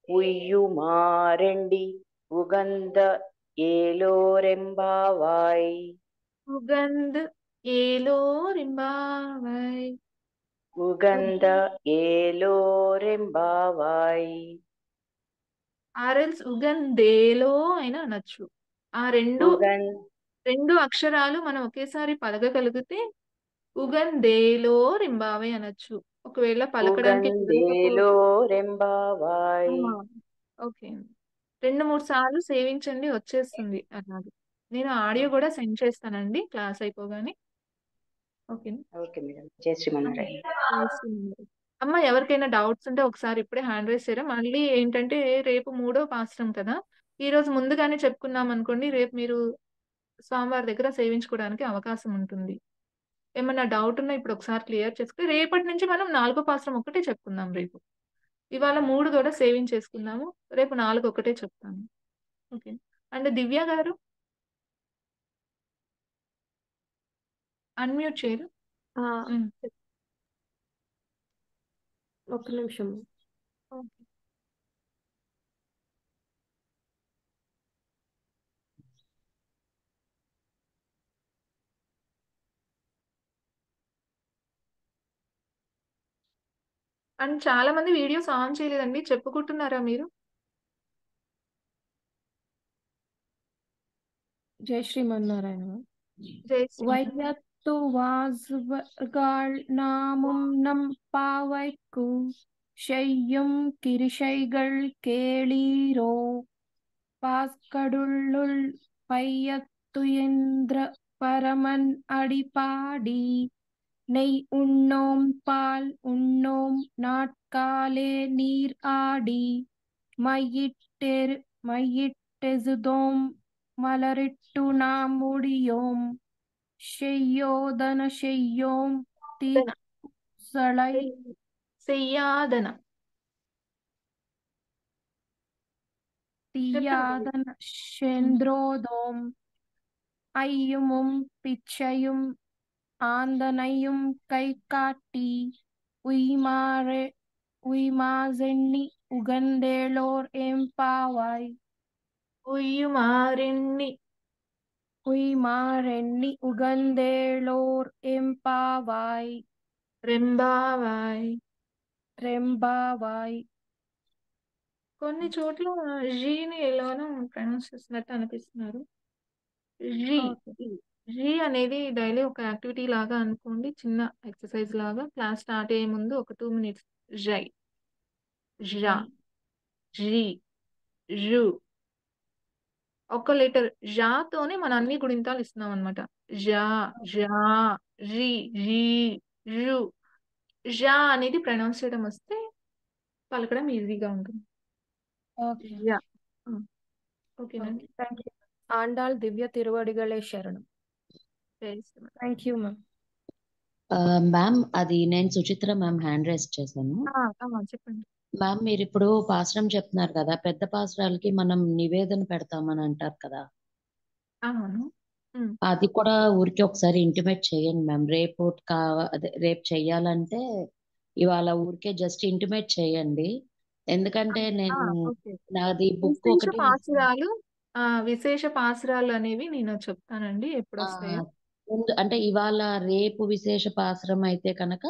உய்யுமாரெண்டி உகந்த ஏலோரெம்பாவாய். உகந்த ఏలోరింబావై. ఉగంద ఏలోరెంబావాయ్. ఆర్ఎల్స్ ఉగందేలో అయినా అనొచ్చు. ఆ రెండు అక్షరాలు మనం ఒకేసారి పలకగలిగితే ఉగందేలో రింబావై అనొచ్చు. ఒకవేళ పలకడానికి ఓకే. 2-3 సార్లు సేవించండి, వచ్చేస్తుంది అలాగే. నేను ఆడియో కూడా సెండ్ చేస్తానండి క్లాస్ అయిపోగానే. ఓకేనా? Okay madam. జై శ్రీమన్నారాయణ. అమ్మ, ఎవరికైనా డౌట్స్ ఉంటే ఒకసారి ఇప్పుడే హ్యాండ్ రైజ్ చేయరా. మళ్ళీ ఏంటంటే రేపు 3వ పాశ్రం కదా, ఈ రోజు ముందుగానే చెప్పుకున్నాం అనుకోండి, రేపు మీరు స్వామివారి దగ్గర సేవించుకోవడానికి అవకాశం ఉంటుంది. ఏమన్నా డౌట్ ఉన్నా ఇప్పుడు ఒకసారి క్లియర్ చేసుకుని రేపటి నుంచి మనం 4వ పాశ్రం ఒకటే చెప్పుకుందాం. రేపు ఇవాళ 3 కూడా సేవించేసుకుందాము, రేపు 4 ఒకటే చెప్తాను. ఓకే. అండ్ దివ్య గారు అన్మ్యూట్ చేయరు. ఒక్క నిమిషం. అండ్ చాలా మంది వీడియోస్ ఆన్ చేయలేదండి, చెప్పుకుంటున్నారా మీరు? జై శ్రీమన్నారాయణ. జై வையத்து வாசுவர்கள் நாமும் நம் பாவைக்கு செய்யும் கிரிசைகள் கேளீரோ பாஸ்கடுள்ளுள் பையத்து இந்திர பரமன் அடிபாடி நெய் உண்ணோம் பால் உண்ணோம் நாட்காலே நீர் ஆடி மையிட்டெசுதோம் மலரிட்டு நாம் முடியோம் செய்யோதன செய்யோம் తీయాదన சென்றோதோம் ஐயுமும் பிச்சையும் ஆந்தனையும் கை காட்டி உய்மாசெண்ணி உகந்தேளோர் எம்பாவாய். ఉయ్యుమారెన్ని ఉగందేళోర్ ఎంపావాయ్. రెంబావాయ్. కొన్ని చోట్ల జీని ఎలానో ప్రొనౌన్స్ చేస్తున్నట్టు అనిపిస్తున్నారు. జీ అనేది డైలీ ఒక యాక్టివిటీ లాగా అనుకోండి, చిన్న ఎక్సర్సైజ్ లాగా. క్లాస్ స్టార్ట్ అయ్యే ముందు ఒక 2 minutes జై, జా, జీ, జు. ఒక లెటర్ జాతోనే మనం అన్ని గుణింతాలు ఇస్తున్నాం అనమాట. జా, జా, జీ, జీ, జు. జా అనేది ప్రొనౌన్స్ చేయడం వస్తే పలకడం ఈజీగా ఉంటుంది. ఓకేనండి. ఆండాళ్ దివ్య తిరువడిగలే శరణం. Thank you ma'am. మ్యామ్, అది నేను సుచిత్ర మ్యామ్ హ్యాండ్ రైజ్ చేశాను. చెప్పండి. మ్యామ్ మీరు ఇప్పుడు పాశ్రం చెప్తున్నారు కదా, పెద్ద పాశ్రాలకి మనం నివేదన పెడతామని అంటారు కదా, అవును. అది కూడా ఊరికి ఒకసారి ఇంటిమేట్ చేయండి మ్యామ్. అదే రేపు చెయ్యాలంటే ఇవాళ ఊరికే జస్ట్ ఇంటిమేట్ చేయండి. ఎందుకంటే నేను ఓకే. నాది బుక్ విశేష ఒకటి పాసురాలు విశేష పాసురాలు అనేవి నేను చెప్తానండి ఆ, ఎప్పుడొస్తాయో. అంటే ఇవాళ రేపు విశేష పాశ్రం అయితే కనుక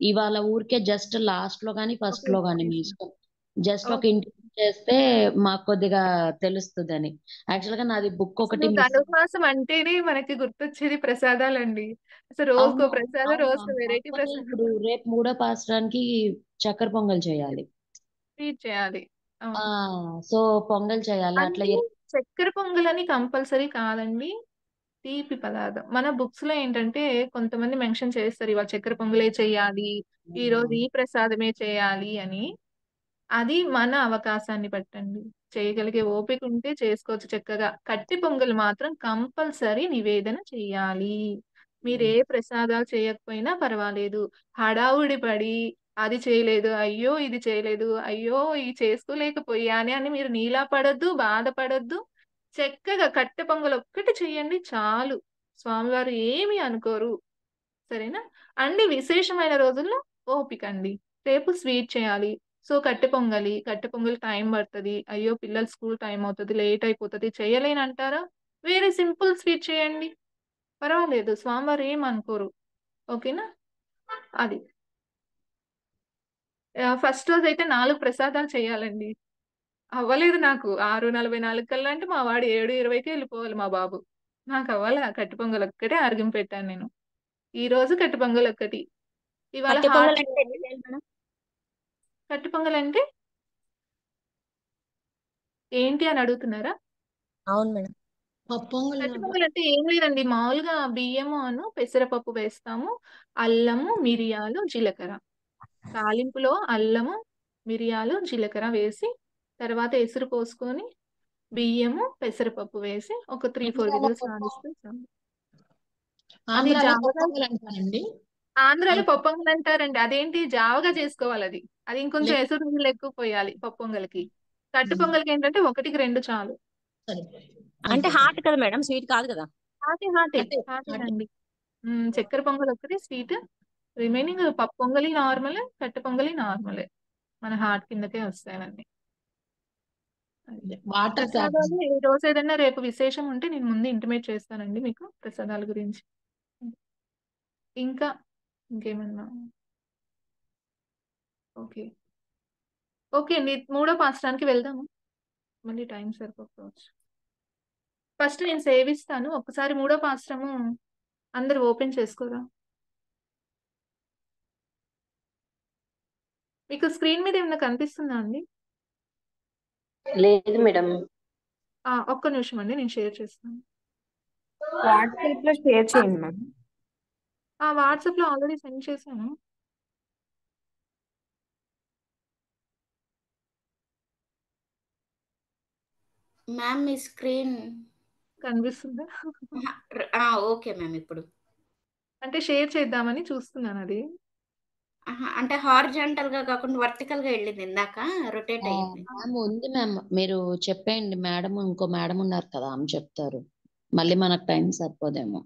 ఇవాళ ఊరికే జస్ట్ లాస్ట్ లో కానీ ఫస్ట్ ఓకే. లో కానీ మీ ఓకే. ఇష్టం. జస్ట్ ఒక ఓకే. ఇంటిమేట్ చేస్తే మాకు కొద్దిగా తెలుస్తుందని. యాక్చువల్ గా నాది బుక్ అసలు ఒకటి మిస్. ధనుర్మాసం అంటేనే మనకి గుర్తొచ్చేది ప్రసాదాలండి. అసలు రోజుకో అవును ప్రసాదం, అవును రోజుకో మ్యామ్. వెరైటీ కాకపోతే ప్రసాదం. ఇప్పుడు రేపు మూడో పాశ్రానికి చక్కెర పొంగల్ చేయాలి. స్వీట్ చేయాలి. ఆ అవును. సో పొంగల్ చేయాలి అట్లా అంటే చక్కెర పొంగలని కంపల్సరీ కాదండి. తీపి పదార్థం. మన బుక్స్ లో ఏంటంటే కొంతమంది మెన్షన్ చేస్తారు ఇవాళ చక్కెర పొంగలే చేయాలి, ఈ రోజు ఈ ప్రసాదమే చేయాలి అని. అది మన అవకాశాన్ని బట్టండి. చేయగలిగే ఓపిక ఉంటే చేసుకోవచ్చు చక్కగా. కట్టి పొంగల్ మాత్రం కంపల్సరీ నివేదన చెయ్యాలి. మీరు ఏ ప్రసాదాలు చేయకపోయినా పర్వాలేదు. హడావుడి పడి అది చేయలేదు, అయ్యో ఇది చేయలేదు, అయ్యో ఇది చేసుకోలేకపోయానే అని మీరు నీలా పడొద్దు, బాధపడొద్దు. చక్కగా కట్టె పొంగల్ ఒక్కటి చెయ్యండి చాలు. స్వామివారు ఏమి అనుకోరు. సరేనా? అండి విశేషమైన రోజుల్లో ఓపిక అండి. రేపు స్వీట్ చేయాలి. సో కట్టె పొంగలి. కట్టె పొంగలి టైం పడతది. అయ్యో! పిల్లలు స్కూల్ టైం అవుతది. లేట్ అయిపోతది. చేయలేనంటారా? వేరే సింపుల్ స్వీట్ చేయండి. పర్వాలేదు. స్వామివారు ఏమనుకోరు. ఓకేనా? అది. ఫస్ట్ రోజైతే 4 ప్రసాదాలు చేయాలండి. అవ్వలేదు నాకు. 6:44 కల్లా అంటే మా వాడు 7:20కే ఎళ్ళిపోవాలి మా బాబు. నాకవ్వల. కట్టె పొంగలొక్కటే ఆర్గ్యం పెట్టాను నేను. ఈరోజు కట్టె పొంగలొక్కటి. ఇవాళ కట్టె హాట్ పొంగల్ అంటే ఎన్ని చేయాలి మేడం? కట్టె పొంగలంటే ఏంటి అని అడుగుతున్నారా? అవును మేడం. కట్టె పొంగలంటే ఏం లేదండి. మామూలుగా బియ్యమును, పెసరపప్పు వేస్తాము. అల్లము, మిరియాలు, జీలకర్ర. తాలింపులో అల్లము, మిరియాలు, జీలకర్ర వేసి తర్వాత ఎసురు పోసుకొని బియ్యము, పెసరపప్పు వేసి ఒక 3, 4 ఆంధ్రాలో విజిల్స్ రానిస్తే చాలు. అది ఆంధ్రాలో జావగా పొంగల్ అంటారండి. ఆంధ్రాలో పప్పొంగల్ అంటారండి. అదేంటి జావగా చేసుకోవాలది. అది ఇంకొంచెం లేదు. ఎసురు నీళ్ళు ఎక్కువ పోయాలి పప్పొంగల్‌కి. కట్టు పొంగల్‌కి ఏంటంటే 1కి 2 చాలు. అంటే హాట్ కదా మేడం, స్వీట్ కాదు కదా? హాటేనండి. చక్కెర పొంగల్ ఒక్కటే స్వీట్. రిమైనింగ్ పప్పు పొంగలి నార్మలే, కట్టె పొంగలి నార్మలే. మన హాట్ కిందకే వస్తాయవన్నీ. వాటర్ ప్రసాదాలు ఈ రోజు ఏదైనా రేపు విశేషం ఉంటే నేను ముందు ఇంటిమేట్ చేస్తానండి మీకు ప్రసాదాల గురించి. ఇంకా ఇంకేమన్నా? ఓకే. ఓకే అండి. మూడో పాశ్రానికి వెళ్దాము. మళ్ళీ టైం సరిపోకపోవచ్చు. ఫస్ట్ నేను సేవిస్తాను. ఒక్కసారి మూడో పాశ్రము అందరూ ఓపెన్ చేసుకోరా? మీకు స్క్రీన్ మీద ఏమన్నా కనిపిస్తుందా అండి? లేదు మేడం. ఒక్క నిమిషం అండి నేను షేర్ చేస్తాను. వాట్సాప్ లో షేర్ చేయండి మ్యామ్. వాట్సాప్‌లో ఆల్రెడీ సెండ్ చేశాను. మ్యామ్ మీ స్క్రీన్ కనిపిస్తుందా? ఓకే మ్యామ్ ఇప్పుడు. అంటే షేర్ చేద్దామని చూస్తున్నాను అది. అంటే హారిజాంటల్ గా కాకుండా వర్టికల్ గా వెళ్ళింది ఇందాక, రొటేట్ అయ్యింది. మ్యామ్ ఉంది మ్యామ్. మీరు చెప్పేయండి మేడం, ఇంకో మేడం ఉన్నారు కదా ఆమె చెప్తారు. మళ్ళీ మనకు టైం సరిపోదేమో.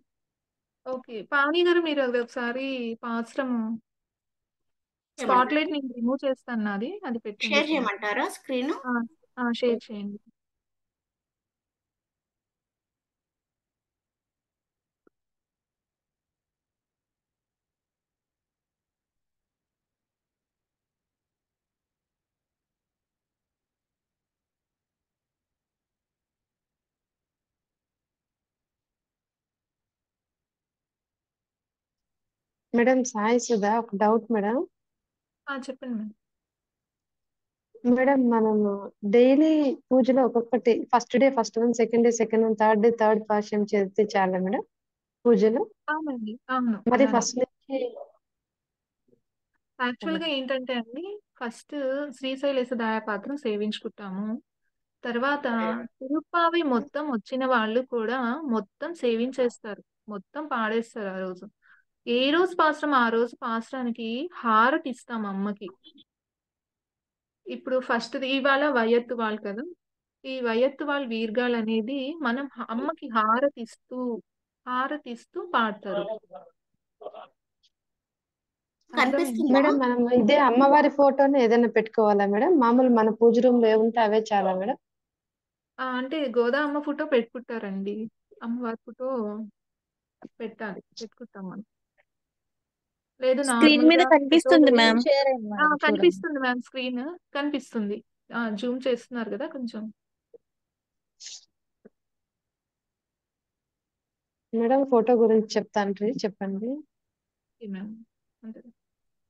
ఓకే. పావని గారు మీరు అది ఒకసారి పాశ్రము స్పాట్ లైట్ నేను రిమూవ్ చేస్తాను నాది. అది పెట్టండి షేర్ స్క్రీన్. చేయమంటారా స్క్రీన్? షేర్ చేయండి. మేడం సాయి సుధా, ఒక డౌట్ మేడం. చెప్పండి మేడం. మేడం మనము డైలీ పూజలో ఒక్కొక్కటి first day first one, second day second one, third day third Pashyam చేస్తే చాలా మేడం పూజలో. అవునండి. అవును. మరి అలానే. ఫస్ట్ నుంచి యాక్చువల్‌గా ఏంటంటే అండి, ఫస్ట్ శ్రీశైలేశ దయాపాత్రం సేవించుకుంటాము. తర్వాత తిరుప్పావి మొత్తం వచ్చిన వాళ్ళు కూడా మొత్తం సేవించేస్తారు. మొత్తం పాడేస్తారు ఆ రోజు. ఏ రోజు పాశ్రం ఆ రోజు పాశ్రానికి హారతి ఇస్తాం అమ్మకి. ఇప్పుడు ఫస్ట్ ఇవాళ వయత్తు వాళ్ళు కదా, ఈ వయత్తు వాళ్ళు వీర్గాలు అనేది మనం అమ్మకి హారతిస్తూ పాడతారు. అర్థమైంది కనిపిస్తుందా మేడం మనం ఇదే అమ్మవారి ఫోటోని ఏదైనా పెట్టుకోవాలా మేడం? మామూలు మన పూజ రూమ్ లో ఏముంటే అవే చాలా మేడం? అంటే గోదా అమ్మ ఫోటో పెట్టుకుంటారండి, అమ్మవారి ఫోటో పెట్టుకుంటాం మనం. లేదు స్క్రీన్ మీద నార్మల్ గా కనిపిస్తుంది ఫోటో మ్యామ్. షేర్ అయ్యింది మేడం, చూడండి. కనిపిస్తుంది మ్యామ్, స్క్రీన్ కనిపిస్తుంది. జూమ్ చేస్తున్నారు కదా కొంచెం. మేడం ఫోటో గురించి చెప్తాను చెప్పండి. మ్యామ్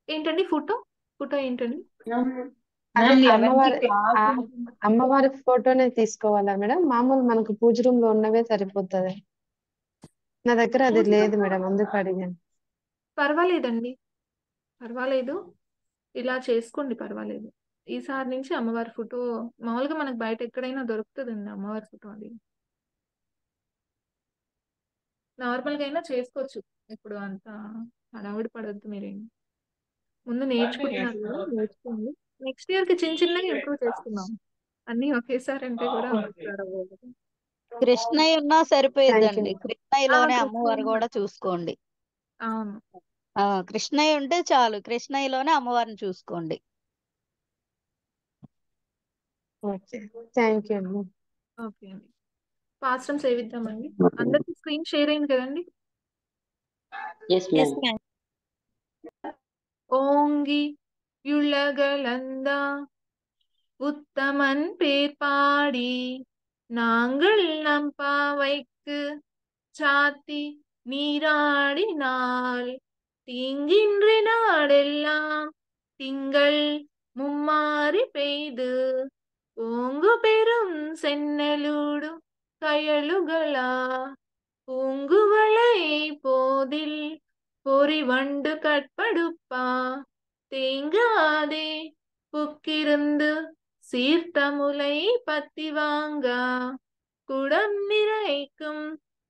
ఏంటండి ఫోటో ఏంటండి? అదే మ్యామ్ 11కి అమ్మవారి క్లాస్ ఆ అమ్మవారి ఫోటోనే తీసుకోవాలా మేడం? మామూలు మనకు పూజ రూమ్ లో ఉన్నవే సరిపోతుంది. నా దగ్గర అది పూజ లేదు రూమ్ మేడం, అందుకు అడిగాను. పర్వాలేదండి, పర్వాలేదు, ఇలా చేసుకోండి, పర్వాలేదు. ఈసారి నుంచి అమ్మవారి ఫోటో మామూలుగా మనకు బయట ఎక్కడైనా దొరుకుతుందండి అమ్మవారి ఫోటో. అది నార్మల్ గా అయినా చేసుకోవచ్చు, ఇప్పుడు అంత హడావిడి పడద్దు మీరేం. ముందు నేర్చుకుంటున్నారు కదా, నేర్చుకోండి. నెక్స్ట్ ఇయర్ కి చిన్న చిన్నగా ఇంప్రూవ్ చేసుకుందాం. అన్ని ఒకేసారి అంటే కూడా ఒకసారి అవ్వదు. కృష్ణయ్య ఉన్నా థ్యాంక్ యూ. సరిపోయిద్దండి, కృష్ణయ్యలోనే అమ్మవారు కృష్ణ కూడా చూసుకోండి. అవును. కృష్ణయ్య ఉంటే చాలు, కృష్ణయ్యలోనే అమ్మవారిని చూసుకోండి. ఓకే, థ్యాంక్ యూ అండి. ఓకే అండి, పాస్రం సేవిద్దామండి. అందరికి స్క్రీన్ షేర్ అయింది కదండి. Yes yes ma'am. మ్యామ్. ஓங்கி யுலகளந்தா உத்தமன் பேர் பாடி நாங்கள் நம் பாவைக்கு சாத்தி நீராடினால் தீங்கின்றி நாடெல்லாம் திங்கள் மும்மாறி பெய்து ஓங்கு பெரும் சென்னலூடு கயலுகளா பூங்குவளை போதில் பொறிவண்டு கட்படுப்பா தேங்காதே புக்கிருந்து சீர்த்தமுலை பத்தி வாங்கா குடம் நிறைக்கும்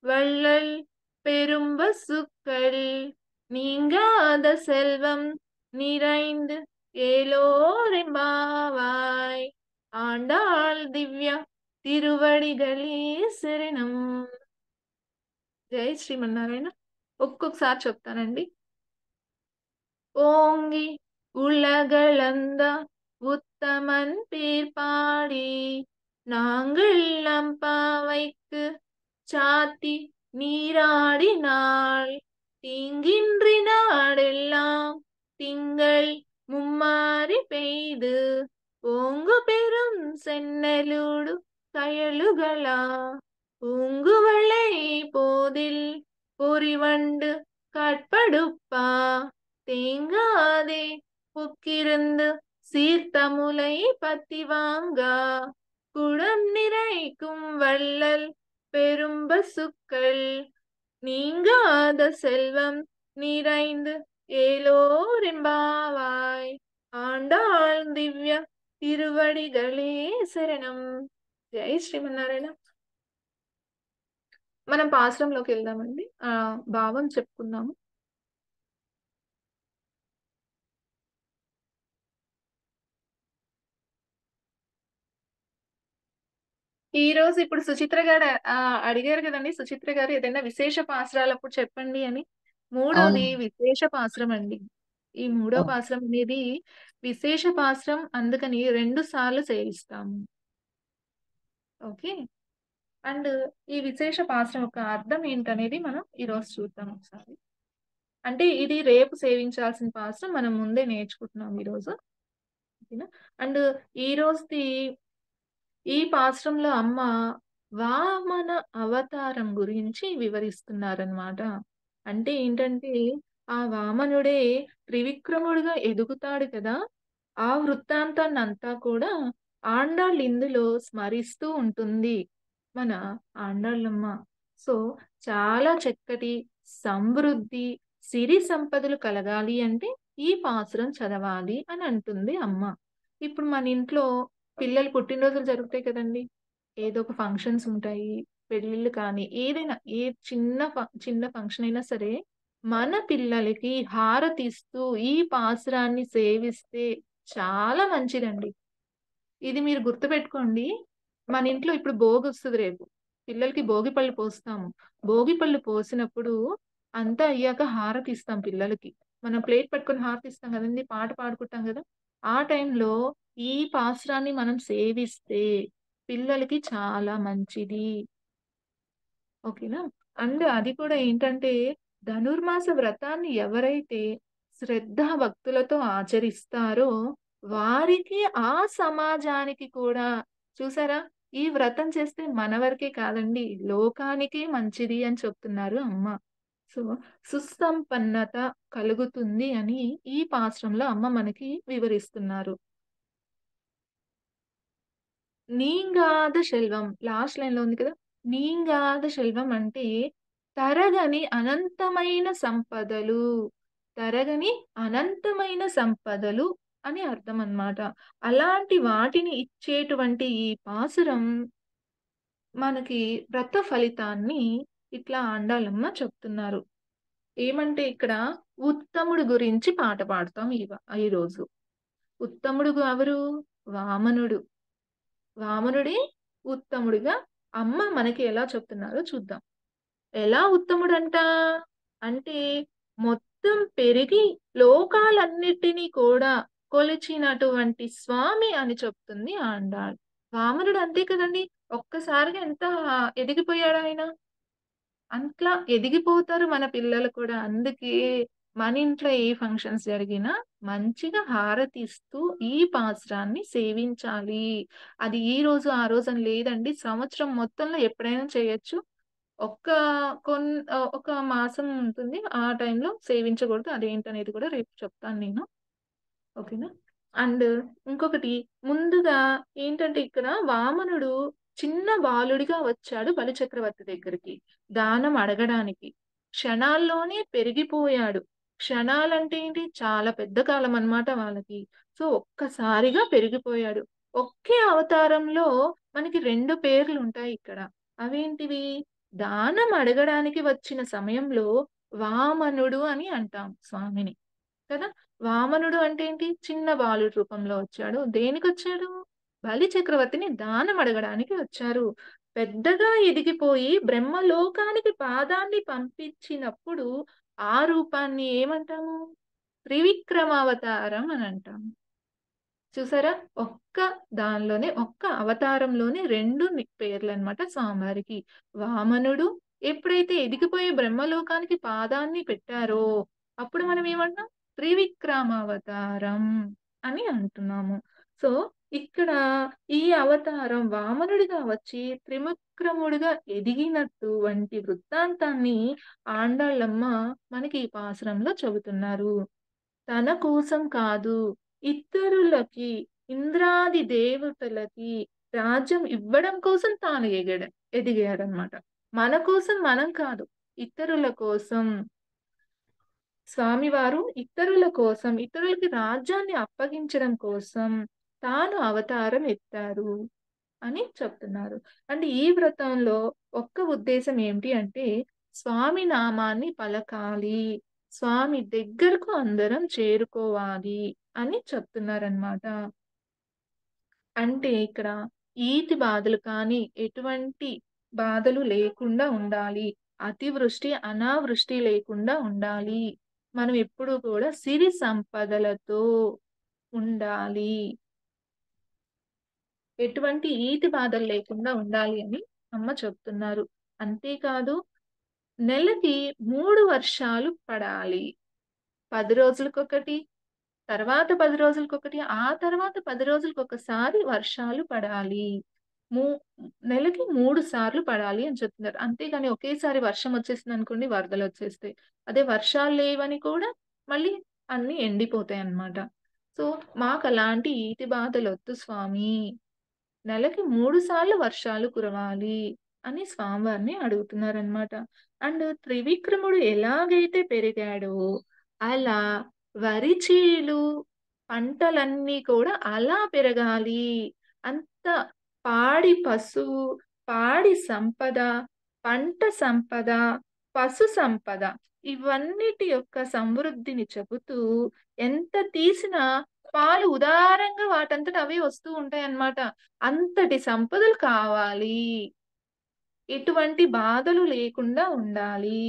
வள்ளல் பெரும்பசுக்கள் நீங்காத செல்வம் நிறைந்து ஏலோரெம்பாவாய் ஆண்டாள் దివ్య తిరువడిగలే శరణం. జై శ్రీమన్నారాయణ. ఒక్కొక్కసారి చెప్తానండి. ஓங்கி உலகளந்த உத்தமன் பேர் பாடி நாங்கள் நம் பாவைக்கு சாத்தி நீராடினாள் தீங்கின்றி நாடெல்லாம் திங்கள் மும்மாறி பெய்து ஓங்கு பெரும் சென்னலூடு கயலுகளா பூங்குவளை போதில் பொறிவண்டு கட்படுப்பா தேங்காதே புக்கிருந்து சீர்த்தமுலை பத்தி வாங்கா குடம் நிறைக்கும் வள்ளல் பெரும்பசுக்கள் நீங்காத செல்வம் நிறைந்து ஏலோரெம்பாவாய் ஆண்டாள் దివ్య తిరువడిగలే శరణం. జై శ్రీమన్నారాయణ. మనం పాశ్రంలోకి వెళ్దామండి. భావం చెప్పుకుందాము. ఈ రోజు ఇప్పుడు సుచిత్ర గారు అడిగారు కదండి, సుచిత్ర గారు ఏదైనా విశేష పాశ్రాలప్పుడు చెప్పండి అని. మూడోది విశేష పాశ్రం అండి. ఈ మూడో పాశ్రం అనేది విశేష పాశ్రం, అందుకని 2 సార్లు సేవిస్తాము. ఓకే. అండ్ ఈ విశేష పాశ్రం యొక్క అర్థం ఏంటనేది మనం ఈరోజు చూద్దాం ఒకసారి. అంటే ఇది రేపు సేవించాల్సిన పాశ్రం, మనం ముందే నేర్చుకుంటున్నాం ఈరోజు. ఓకేనా. అండ్ ఈ రోజుది ఈ పాశ్రంలో అమ్మ వామన అవతారం గురించి వివరిస్తున్నారనమాట. అంటే ఏంటంటే ఆ వామనుడే త్రివిక్రముడుగా ఎదుగుతాడు కదా, ఆ వృత్తాంతాన్ని అంతా కూడా ఆండాళ్ళు ఇందులో స్మరిస్తూ ఉంటుంది మన ఆండాళ్ళమ్మ. సో చాలా చక్కటి సమృద్ధి సిరి సంపదలు కలగాలి అంటే ఈ పాసురం చదవాలి అని అంటుంది అమ్మ. ఇప్పుడు మన ఇంట్లో పిల్లలు పుట్టినరోజులు జరుగుతాయి కదండి, ఏదో ఒక ఫంక్షన్స్ ఉంటాయి, పెళ్ళిళ్ళు కానీ ఏదైనా ఏ చిన్న ఫంక్షన్ అయినా సరే మన పిల్లలకి హారతిస్తూ ఈ పాసురాన్ని సేవిస్తే చాలా మంచిదండి. ఇది మీరు గుర్తుపెట్టుకోండి. మన ఇంట్లో ఇప్పుడు భోగి వస్తుంది రేపు. పిల్లలకి భోగి పళ్ళు పోస్తాము. భోగి పళ్ళు పోసినప్పుడు అంతా అయ్యాక హారతి ఇస్తాం పిల్లలకి. మనం ప్లేట్ పట్టుకొని హారతి ఇస్తాం కదండి, పాట పాడుకుంటాం కదా. ఆ టైంలో ఈ పాసురాన్ని మనం సేవిస్తే పిల్లలకి చాలా మంచిది. ఓకేనా. అండ్ అది కూడా ఏంటంటే ధనుర్మాస వ్రతాన్ని ఎవరైతే శ్రద్ధ భక్తులతో ఆచరిస్తారో వారికి ఆ సమాజానికి కూడా, చూసారా, ఈ వ్రతం చేస్తే మన వరకే కాదండి లోకానికి మంచిది అని చెప్తున్నారు అమ్మ. సో సుసంపన్నత కలుగుతుంది అని ఈ పాశ్రంలో అమ్మ మనకి వివరిస్తున్నారు. నీంగాద శెల్వం లాస్ట్ లైన్ లో ఉంది కదా. నీంగాద శెల్వం అంటే తరగని అనంతమైన సంపదలు, తరగని అనంతమైన సంపదలు అని అర్థం అన్నమాట. అలాంటి వాటిని ఇచ్చేటువంటి ఈ పాసురం మనకి వ్రత ఫలితాన్ని ఇట్లా ఆండాలమ్మ చెప్తున్నారు. ఏమంటే ఇక్కడ ఉత్తముడు గురించి పాట పాడతాం ఈ రోజు. ఉత్తముడు ఎవరు? వామనుడు. వామనుడే ఉత్తముడిగా అమ్మ మనకి ఎలా చెప్తున్నారో చూద్దాం. ఎలా ఉత్తముడంట అంటే మొత్తం పెరిగి లోకాలన్నిటినీ కూడా కొలిచినటువంటి స్వామి అని చెప్తుంది ఆండాళ్. వామనుడు అంతే కదండి, ఒక్కసారిగా ఎంత ఎదిగిపోయాడు ఆయన. అట్లా ఎదిగిపోతారు మన పిల్లలు కూడా. అందుకే మన ఇంట్లో ఏ ఫంక్షన్స్ జరిగినా మంచిగా హారతి ఇస్తూ ఈ పాసురాన్ని సేవించాలి. అది ఈ రోజు ఆ రోజు అని లేదండి, సంవత్సరం మొత్తంలో ఎప్పుడైనా చేయొచ్చు. ఒక మాసం ఉంటుంది, ఆ టైంలో సేవించకూడదు. అదేంటనేది కూడా రేపు చెప్తాను నేను. ఓకేనా. అండ్ ఇంకొకటి ముందుగా ఏంటంటే ఇక్కడ వామనుడు చిన్న బాలుడిగా వచ్చాడు బలిచక్రవర్తి దగ్గరికి దానం అడగడానికి. క్షణాల్లోనే పెరిగిపోయాడు. క్షణాలంటే ఏంటి, చాలా పెద్ద కాలం అన్నమాట వాళ్ళకి. సో ఒక్కసారిగా పెరిగిపోయాడు. ఒకే అవతారంలో మనకి 2 పేర్లు ఉంటాయి ఇక్కడ. అవేంటివి? దానం అడగడానికి వచ్చిన సమయంలో వామనుడు అని అంటాం స్వామిని కదా. వామనుడు అంటే ఏంటి? చిన్న బాలుడి రూపంలో వచ్చాడు. దేనికి వచ్చాడు? బలి చక్రవర్తిని దానం అడగడానికి వచ్చారు. పెద్దగా ఎదిగిపోయి బ్రహ్మలోకానికి పాదాన్ని పంపించినప్పుడు ఆ రూపాన్ని ఏమంటాము? త్రివిక్రమావతారం అని అంటాము. చూసారా, ఒక్క అవతారంలోనే 2 పేర్లు అన్నమాట స్వామివారికి. వామనుడు ఎప్పుడైతే ఎదిగిపోయే బ్రహ్మలోకానికి పాదాన్ని పెట్టారో అప్పుడు మనం ఏమంటాం? త్రివిక్రమావతారం అని అంటున్నాము. సో ఇక్కడ ఈ అవతారం వామనుడిగా వచ్చి త్రివిక్రముడిగా ఎదిగినటువంటి వృత్తాంతాన్ని ఆండాళ్ళమ్మ మనకి ఈ పాసురంలో చెబుతున్నారు. తన కోసం కాదు, ఇతరులకి, ఇంద్రాది దేవతలకి రాజ్యం ఇవ్వడం కోసం తాను ఎదిగాడనమాట. మన కోసం మనం కాదు, ఇతరుల కోసం. స్వామివారు ఇతరుల కోసం, ఇతరులకి రాజ్యాన్ని అప్పగించడం కోసం తాను అవతారం ఎత్తారు అని చెప్తున్నారు. అంటే ఈ వ్రతంలో ఒక్క ఉద్దేశం ఏమిటి అంటే స్వామి నామాన్ని పలకాలి, స్వామి దగ్గరకు అందరం చేరుకోవాలి అని చెప్తున్నారనమాట. అంటే ఇక్కడ ఈతి బాధలు కానీ ఎటువంటి బాధలు లేకుండా ఉండాలి, అతివృష్టి అనావృష్టి లేకుండా ఉండాలి, మనం ఎప్పుడు కూడా సిరి సంపదలతో ఉండాలి, ఎటువంటి ఈతి బాధలు లేకుండా ఉండాలి అని అమ్మ చెప్తున్నారు. అంతేకాదు నెలకి 3 వర్షాలు పడాలి. 10 రోజులకొకటి, తర్వాత 10 రోజులకొకటి, ఆ తర్వాత 10 రోజులకొకసారి వర్షాలు పడాలి. నెలకి 3 సార్లు పడాలి అని చెప్తున్నారు. అంతేగాని ఒకేసారి వర్షం వచ్చేసింది అనుకోండి వరదలు వచ్చేస్తాయి. అదే వర్షాలు లేవని కూడా మళ్ళీ అన్ని ఎండిపోతాయి అన్నమాట. సో మాకు అలాంటి ఈతి బాధలు వద్దు స్వామి, నెలకి 3 సార్లు వర్షాలు కురవాలి అని స్వామివారిని అడుగుతున్నారనమాట. అండ్ త్రివిక్రముడు ఎలాగైతే పెరిగాడో అలా వరి చేలు పంటలన్నీ కూడా అలా పెరగాలి. అంత పాడి పశువు, పాడి సంపద, పంట సంపద, పశు సంపద, ఇవన్నిటి యొక్క సమృద్ధిని చెబుతూ ఎంత తీసినా పాలు ఉదారంగా వాటంతట అవే వస్తూ ఉంటాయి అన్నమాట. అంతటి సంపదలు కావాలి, ఎటువంటి బాధలు లేకుండా ఉండాలి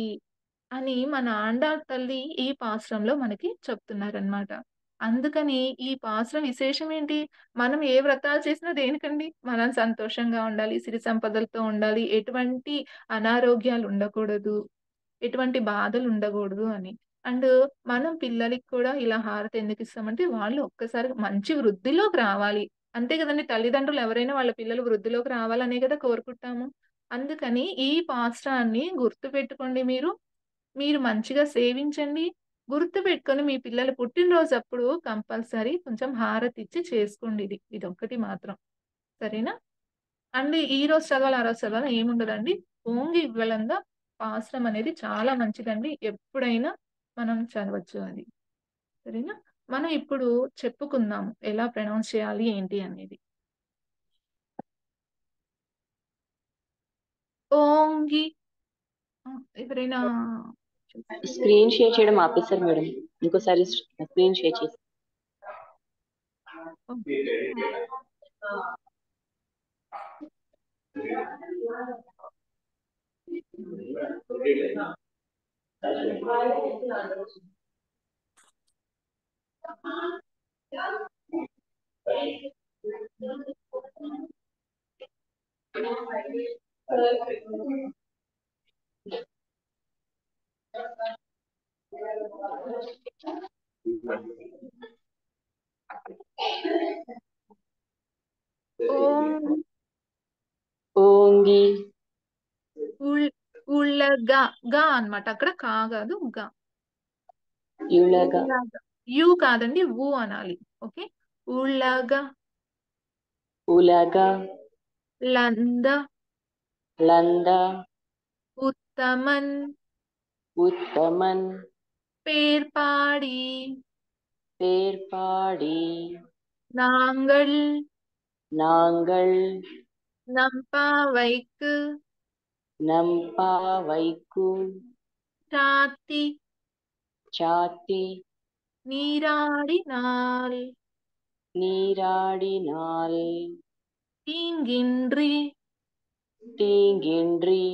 అని మన ఆండాళ్ తల్లి ఈ పాశ్రంలో మనకి చెప్తున్నారనమాట. అందుకని ఈ పాశ్రం విశేషం ఏంటి? మనం ఏ వ్రతాలు చేసినా దేనికండి? మనం సంతోషంగా ఉండాలి, సిరి సంపదలతో ఉండాలి, ఎటువంటి అనారోగ్యాలు ఉండకూడదు, ఎటువంటి బాధలు ఉండకూడదు అని. అండ్ మనం పిల్లలకి కూడా ఇలా హారతి ఎందుకు ఇస్తామంటే వాళ్ళు ఒక్కసారి మంచి వృద్ధిలోకి రావాలి. అంతే కదండి, తల్లిదండ్రులు ఎవరైనా వాళ్ళ పిల్లలు వృద్ధిలోకి రావాలనే కదా కోరుకుంటాము. అందుకని ఈ పాశ్రాన్ని గుర్తుపెట్టుకోండి. మీరు మంచిగా సేవించండి. గుర్తుపెట్టుకొని మీ పిల్లల పుట్టినరోజు అప్పుడు కంపల్సరీ కొంచెం హారతి ఇచ్చి చేసుకోండి. ఇదొక్కటి మాత్రం, సరేనా? అండ్ ఈ రోజు చదవాలి, ఆ రోజు చదవాలి ఏముండదండి. ఓన్లీ ఇవ్వలంగా పాశ్రం అనేది చాలా మంచిదండి. ఎప్పుడైనా మనం చదవచ్చు అది, సరేనా? మనం ఇప్పుడు చెప్పుకుందాం ఎలా ప్రొనౌన్స్ చేయాలి ఏంటి అనేది. ఓంగి ఎవరైనా స్క్రీన్ షేర్ చేయడం ఆపేశారు మేడం, ఇంకోసారి స్క్రీన్ షేర్ చేసి. ఓంగి ఉళ్ళగా గా అన్నమాట. అక్కడ కా కాదు గా. యులగా యు కాదండి, ఊ అనాలి. ఓకే. ఉళ్ళగా ఉలగా లంద లంద ఉత్తమన్ ఉత్తమన్ పేర్పాడి పేర్పాడి நாங்கள் நாங்கள் நம்பாவைக்கு நம்பாவைக்கு சாத்தி சாத்தி நீராடினால் நீராடினால் தீங்கின்றி தீங்கின்றி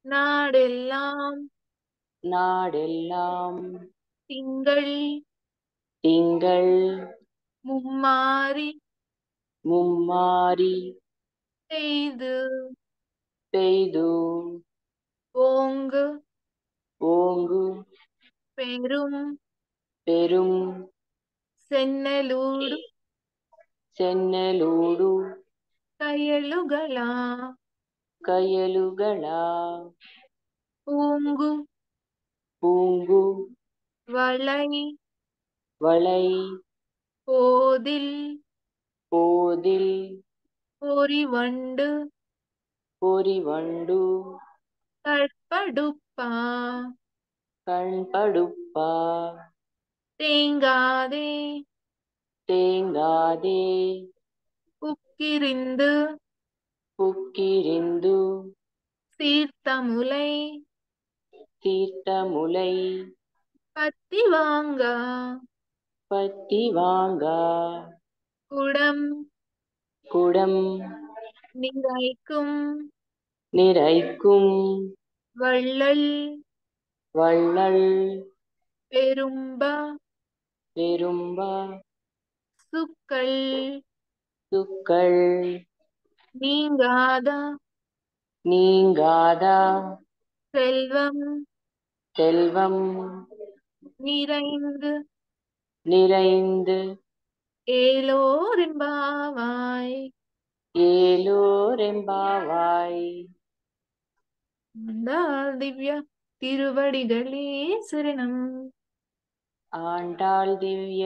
நாடெல்லாம் நாடெல்லாம் திங்கள் திங்கள் மும்மாரி மும்மாரி பெய்து பெய்து ஓங்கு ஓங்கு பெரும் பெரும் సెన్నెలూడు సెన్నెలూడు కయలుగల కయలుగల పూంగు பூங்கு వళై வளை పోదిల్ போதில் పొరివండు பொறிவண்டு కడ్పడుప్ప கண்படுப்பா தேங்காதே தேங்காதே ఉక్కిరిందు புக்கிரிந்து తీర్థములై தீர்த்தமுலை పత్తివాంగ பத்தி வாங்கா குடம் குடம் நிறைக்கும் நிறைக்கும் வள்ளல் வள்ளல் பெரும்ப பெரும்ப சுக்கள் சுக்கள் நீங்காத நீங்காத செல்வம் செல்வம் நிறைந்து நிறைந்து ஏலோரெம்பாவாய் ஏலோரெம்பாவாய். ஆண்டாள் திவ்ய திருவடிகளே சரணம். ఆండాళ్ దివ్య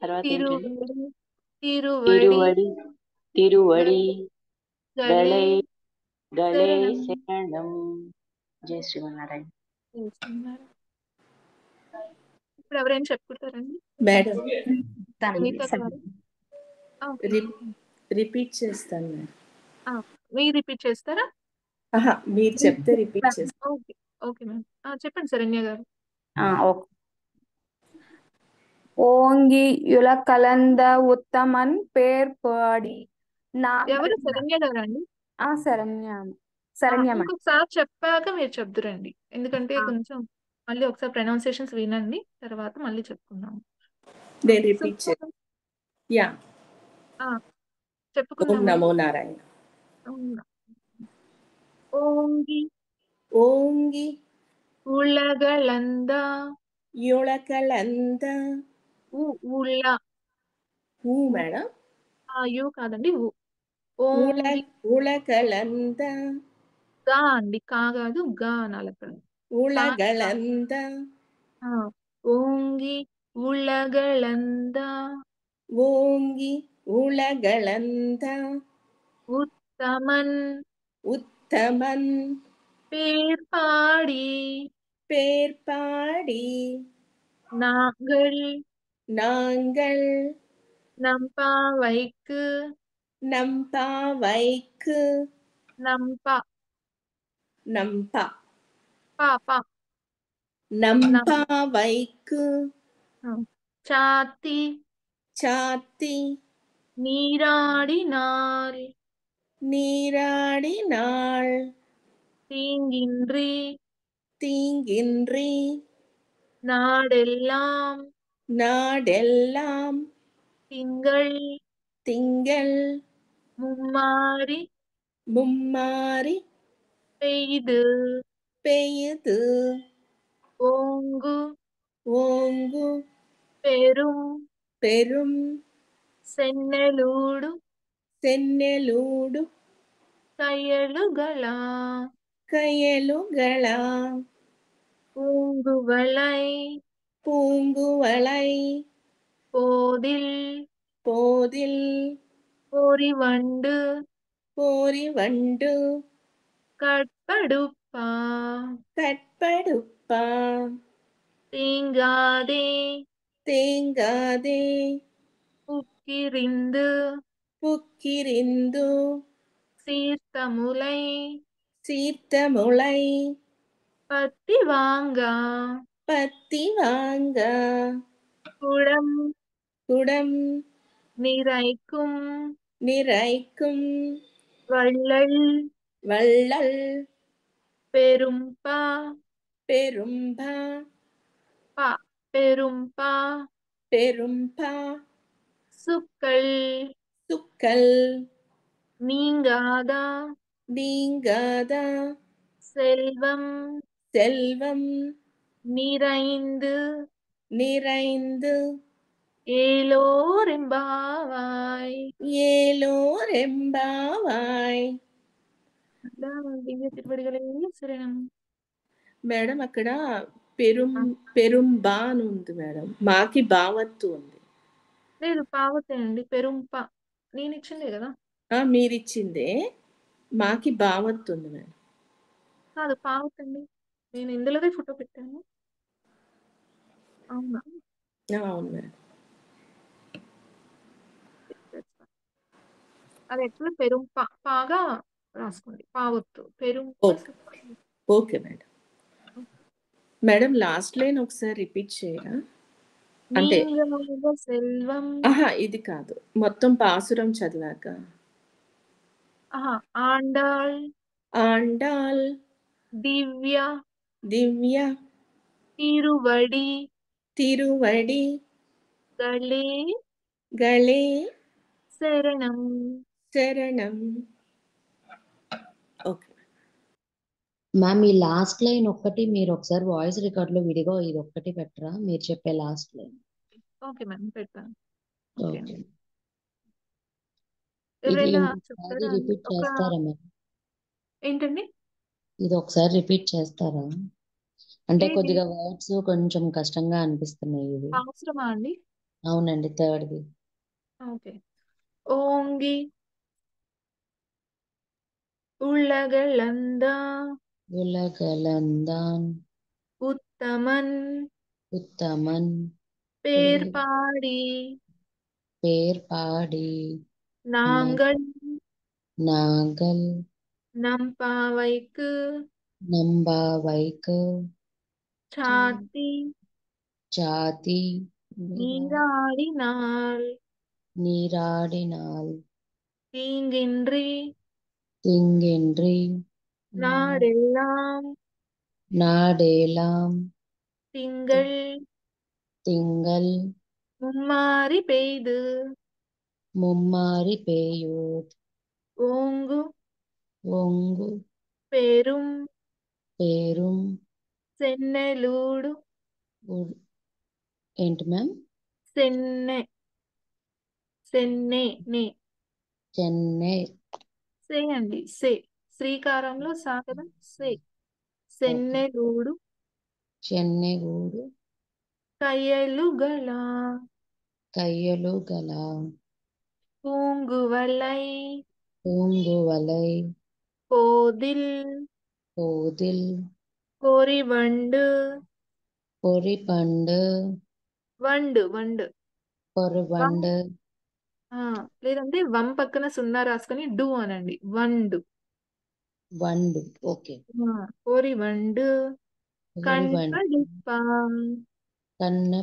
తర్వాత ఏంటండి? తిరువడి తిరువడి గలే గళే శరణం. శరణం. జై శ్రీమన్నారాయణ. ఇప్పుడు ఎవరైనా చెప్పుకుంటారండి? మేడం సునీత గారు. ఓకే. రిపీట్ చేస్తాను మేడం. మీరు రిపీట్ చేస్తారా? మీరు చెప్తే రిపీట్ చేస్తాను. Okay okay ma'am. చెప్పండి శరణ్య గారు. ఓకే. ஓங்கி யுலகலந்த உத்தமன் பேர் பாடி ఎవరు నాగల్ శరణ్య గారా అండి? శరణ్య ఆ, శరణ్య మేడం. ఇంకొకసారి చెప్పాక మీరు చెప్దురండి, ఎందుకంటే కొంచెం మళ్ళీ ఒకసారి ప్రొనౌన్సియేషన్స్ వినండి, తర్వాత మళ్ళీ చెప్పుకుందాం. నేను రిపీట్ యా ఓం చెప్పుకుందాం. నమో నారాయణ. ఓంగి ఓంగి ఉలగలంద యుళకలంద ఉల్ల మేడం యు కాదండి, ఉళ ఓంగి ఉళకలంద గా అండి, కా కాదు, గా అనాలి అక్కడ. ఉళగలంద ఓంగి ఉలగలంద ఓంగి ఉళగలంద ఉత్తమన్ ఉత్తమన్ பேர் பாடி பேர் பாடி நாங்கள் நாங்கள் நம்பாவைக்கு நம்பாவைக்கு நம்பா நம்பா பாப்பா நம்பாவைக்கு சாத்தி சாத்தி நீராடினாள் நீராடினாள் தீங்கின்றி தீங்கின்றி நாடெல்லாம் நாடெல்லாம் திங்கள் திங்கள் மும்மாரி மும்மாரி பெய்து பெய்து ஓங்கு ஓங்கு பெரும் பெரும் సెన్నెలూడు సెన్నెలూడు కయలుగల கயலுகள பூங்குவளை பூங்குவளை போதில் போதில் பொறிவண்டு போரிவண்டு கட்படுப்பா கட்படுப்பா தீங்காதே தேங்காதே புக்கிரிந்து புக்கிரிந்து சீர்த்தமுலை சீர்த்தமுளை பத்தி வாங்கா பத்தி வாங்க குடம் குடம் நிறைக்கும் நிறைக்கும் வள்ளல் வள்ளல் பெரும்பா பெரும்பா பெரும்பா பெரும்பா சுக்கள் சுக்கல் நீங்காதா நீங்காதா செல்வம் செல்வம் நிறைந்து நிறைந்து ஏலோரெம்பாவாய் ఏలోరెంబావాయ్. దివ్య తిరువడిగలే శరణం. మేడం అక్కడ పెరుంబా అని ఉంది మేడం, మాకి బావత్తు ఉంది. లేదు పావతే అండి, పెరుంప నేను ఇచ్చిందే కదా. మీరిచ్చిందే, మాకి బావత్తు ఉంది మేడం. కాదు పావతండి, నేను ఇందులోదే ఫోటో పెట్టాను. అవునా? అవును మేడం. అది యాక్చువల్లీ పెరుంప, పాగా రాసుకోండి, పావత్తు పెరుంప. Okay madam. Madam last line ఒకసారి రిపీట్ చేయరా? అంటే సెల్వం ఇది కాదు, మొత్తం పాసురం చదివాక. ఆండాల్ ఆండాల్ దివ్య దివ్య తిరువడి తిరువడి గళే గళే శరణం శరణం. ఓకే మ్యామ్, ఈ లాస్ట్ లైన్ ఒక్కటి మీరు ఒకసారి వాయిస్ రికార్డ్ లో విడిగా ఇది ఒక్కటి పెట్టరా, మీరు చెప్పే లాస్ట్ లైన్. ఓకే మ్యామ్, పెడతాను. ఓకే. ఇది ఎవరైనా ఒకసారి రిపీట్ చేస్తారా మ్యామ్? ఏంటండి? ఇది ఒకసారి రిపీట్ చేస్తారా? అంటే ఏది? కొద్దిగా వర్డ్స్ కొంచెం కష్టంగా అనిపిస్తున్నాయి ఇది. అవసరమా అండి? అవునండి, థర్డ్ది. ఓకే. ఓంగి ఉలగలంద ఉలగలందాన్ ఉత్తమన్ ఉత్తమన్ பேர் பாடி பேர் பாடி நாங்கள் நாங்கள் நம்பாவைக்கு நம்பாவைக்கு சாத்தி சாத்தி நீராடினாள் நீராடினாள் தீங்கின்றி தீங்கின்றி நாடெல்லாம் நாடெல்லாம் திங்கள் திங்கள் மும்மாரி பெய்து மும்மாரி பெய்யோர் ஓங்கு ఒంగు பெரும் పేరుం సెన్నెలూడు ఏంటి మ్యామ్ సెన్నె సెన్నె నే చెన్నై సే అండి సే శ్రీకారంలో సా కదా సే సెన్నెలూడు చెన్నెగూడు కయ్యలుగల కయ్యలు గల பூங்குவளை పూంగువలై போதில் పోదిల్ பொறிவண்டு పొరిపండు వండు వండు వం పొరిబండు లేదంటే వం పక్కన సున్నా రాసుకొని డు అనండి వండు వండు ఓకే పొరివండు పొరిబండు కణ్పడిప్ప కన్న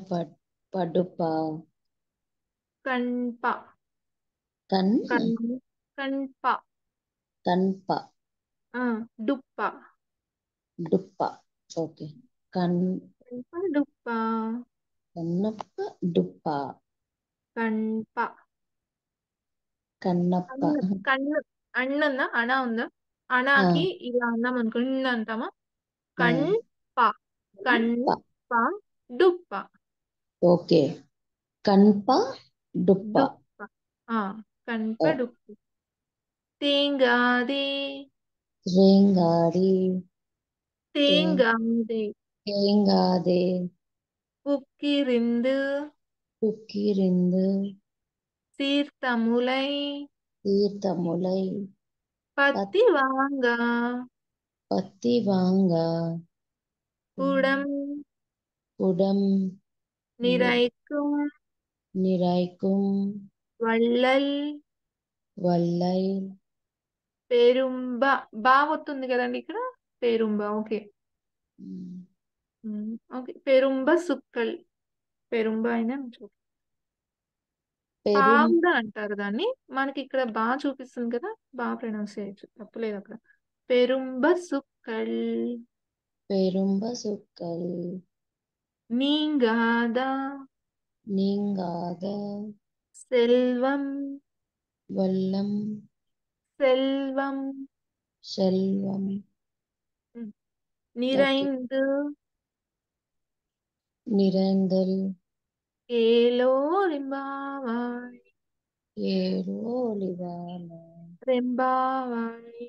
పడుప కణ్ప కన్ కణ్ప కన్ప డుప్ప డుప్ప ఓకే కన్ డుప్ప కన్నప్ప డుప్ప కణ్ప కన్నప్ప కన్ను అన్న ఉందా అణ ఉందా అణకి ఇలా అన్నాం అనుకో అంటామా కణ్ప కణ్ప డుప్ప ఓకే కన్ప డుప్ప కణ్ప డుప్ప తేంగాది రేంగాడి తేంగాదే తేంగాదే ఉక్కిరిందు ఉక్కిరిందు తీర్థములై తీర్థములై పత్తి వాంగ పత్తి వాంగ కుడం కుడం నిరైக்கும் నిరైக்கும் వళ్ళల్ వల్లై పెరుంబ బా వస్తుంది కదండి ఇక్కడ పెరుంబ ఓకే ఓకే పెరుంబ సుక్కల్ పెరుంబ అయినా పావుగా అంటారు దాన్ని మనకి ఇక్కడ బాగా చూపిస్తుంది కదా బాగా ప్రొనౌన్స్ చేయొచ్చు తప్పులేదు అక్కడ పెరుంబ సుక్కల్ పెరుంబ సుక్కల్ నీంగాద నీంగాద సెల్వం వల్లం సెల్వం செல்வம் நிறைந்து நிறைந்தல் ఏలోరింబావాయ్ ఏరోలివాన రెంబావాయ్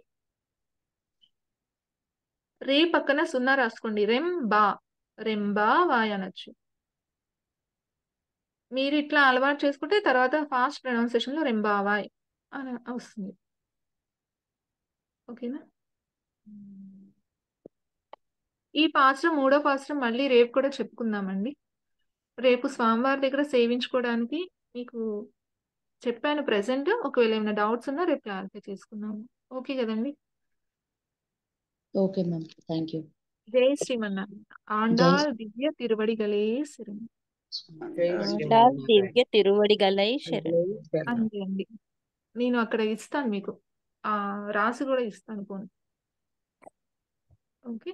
రే పక్కన సున్నా రాసుకోండి రెంబా రెంబావాయ్ అనొచ్చు మీరు ఇట్లా అలవాటు చేసుకుంటే తర్వాత ఫాస్ట్ ప్రొనౌన్సియేషన్ లో రెంబావాయ్ అని వస్తుంది ఓకేనా ఈ పాశ్రం మూడో పాశ్రం మళ్ళీ రేపు కూడా చెప్పుకుందామండి రేపు స్వామివారి దగ్గర సేవించుకోవడానికి మీకు చెప్పాను ప్రెసెంట్ ఒకవేళ ఏమైనా డౌట్స్ ఉన్నా రేపు క్లారిఫై చేసుకుందాము ఓకే కదండి ఓకే మ్యామ్ థ్యాంక్ యూ జై శ్రీమన్నారాయణ ఆండాల్ దివ్య తిరువడిగలే శరణం ఆండాల్ దివ్య తిరువడిగలై శరణం అంతే అండి నేను అక్కడ ఇస్తాను మీకు రాసి కూడా ఇస్తాను పోను ఓకే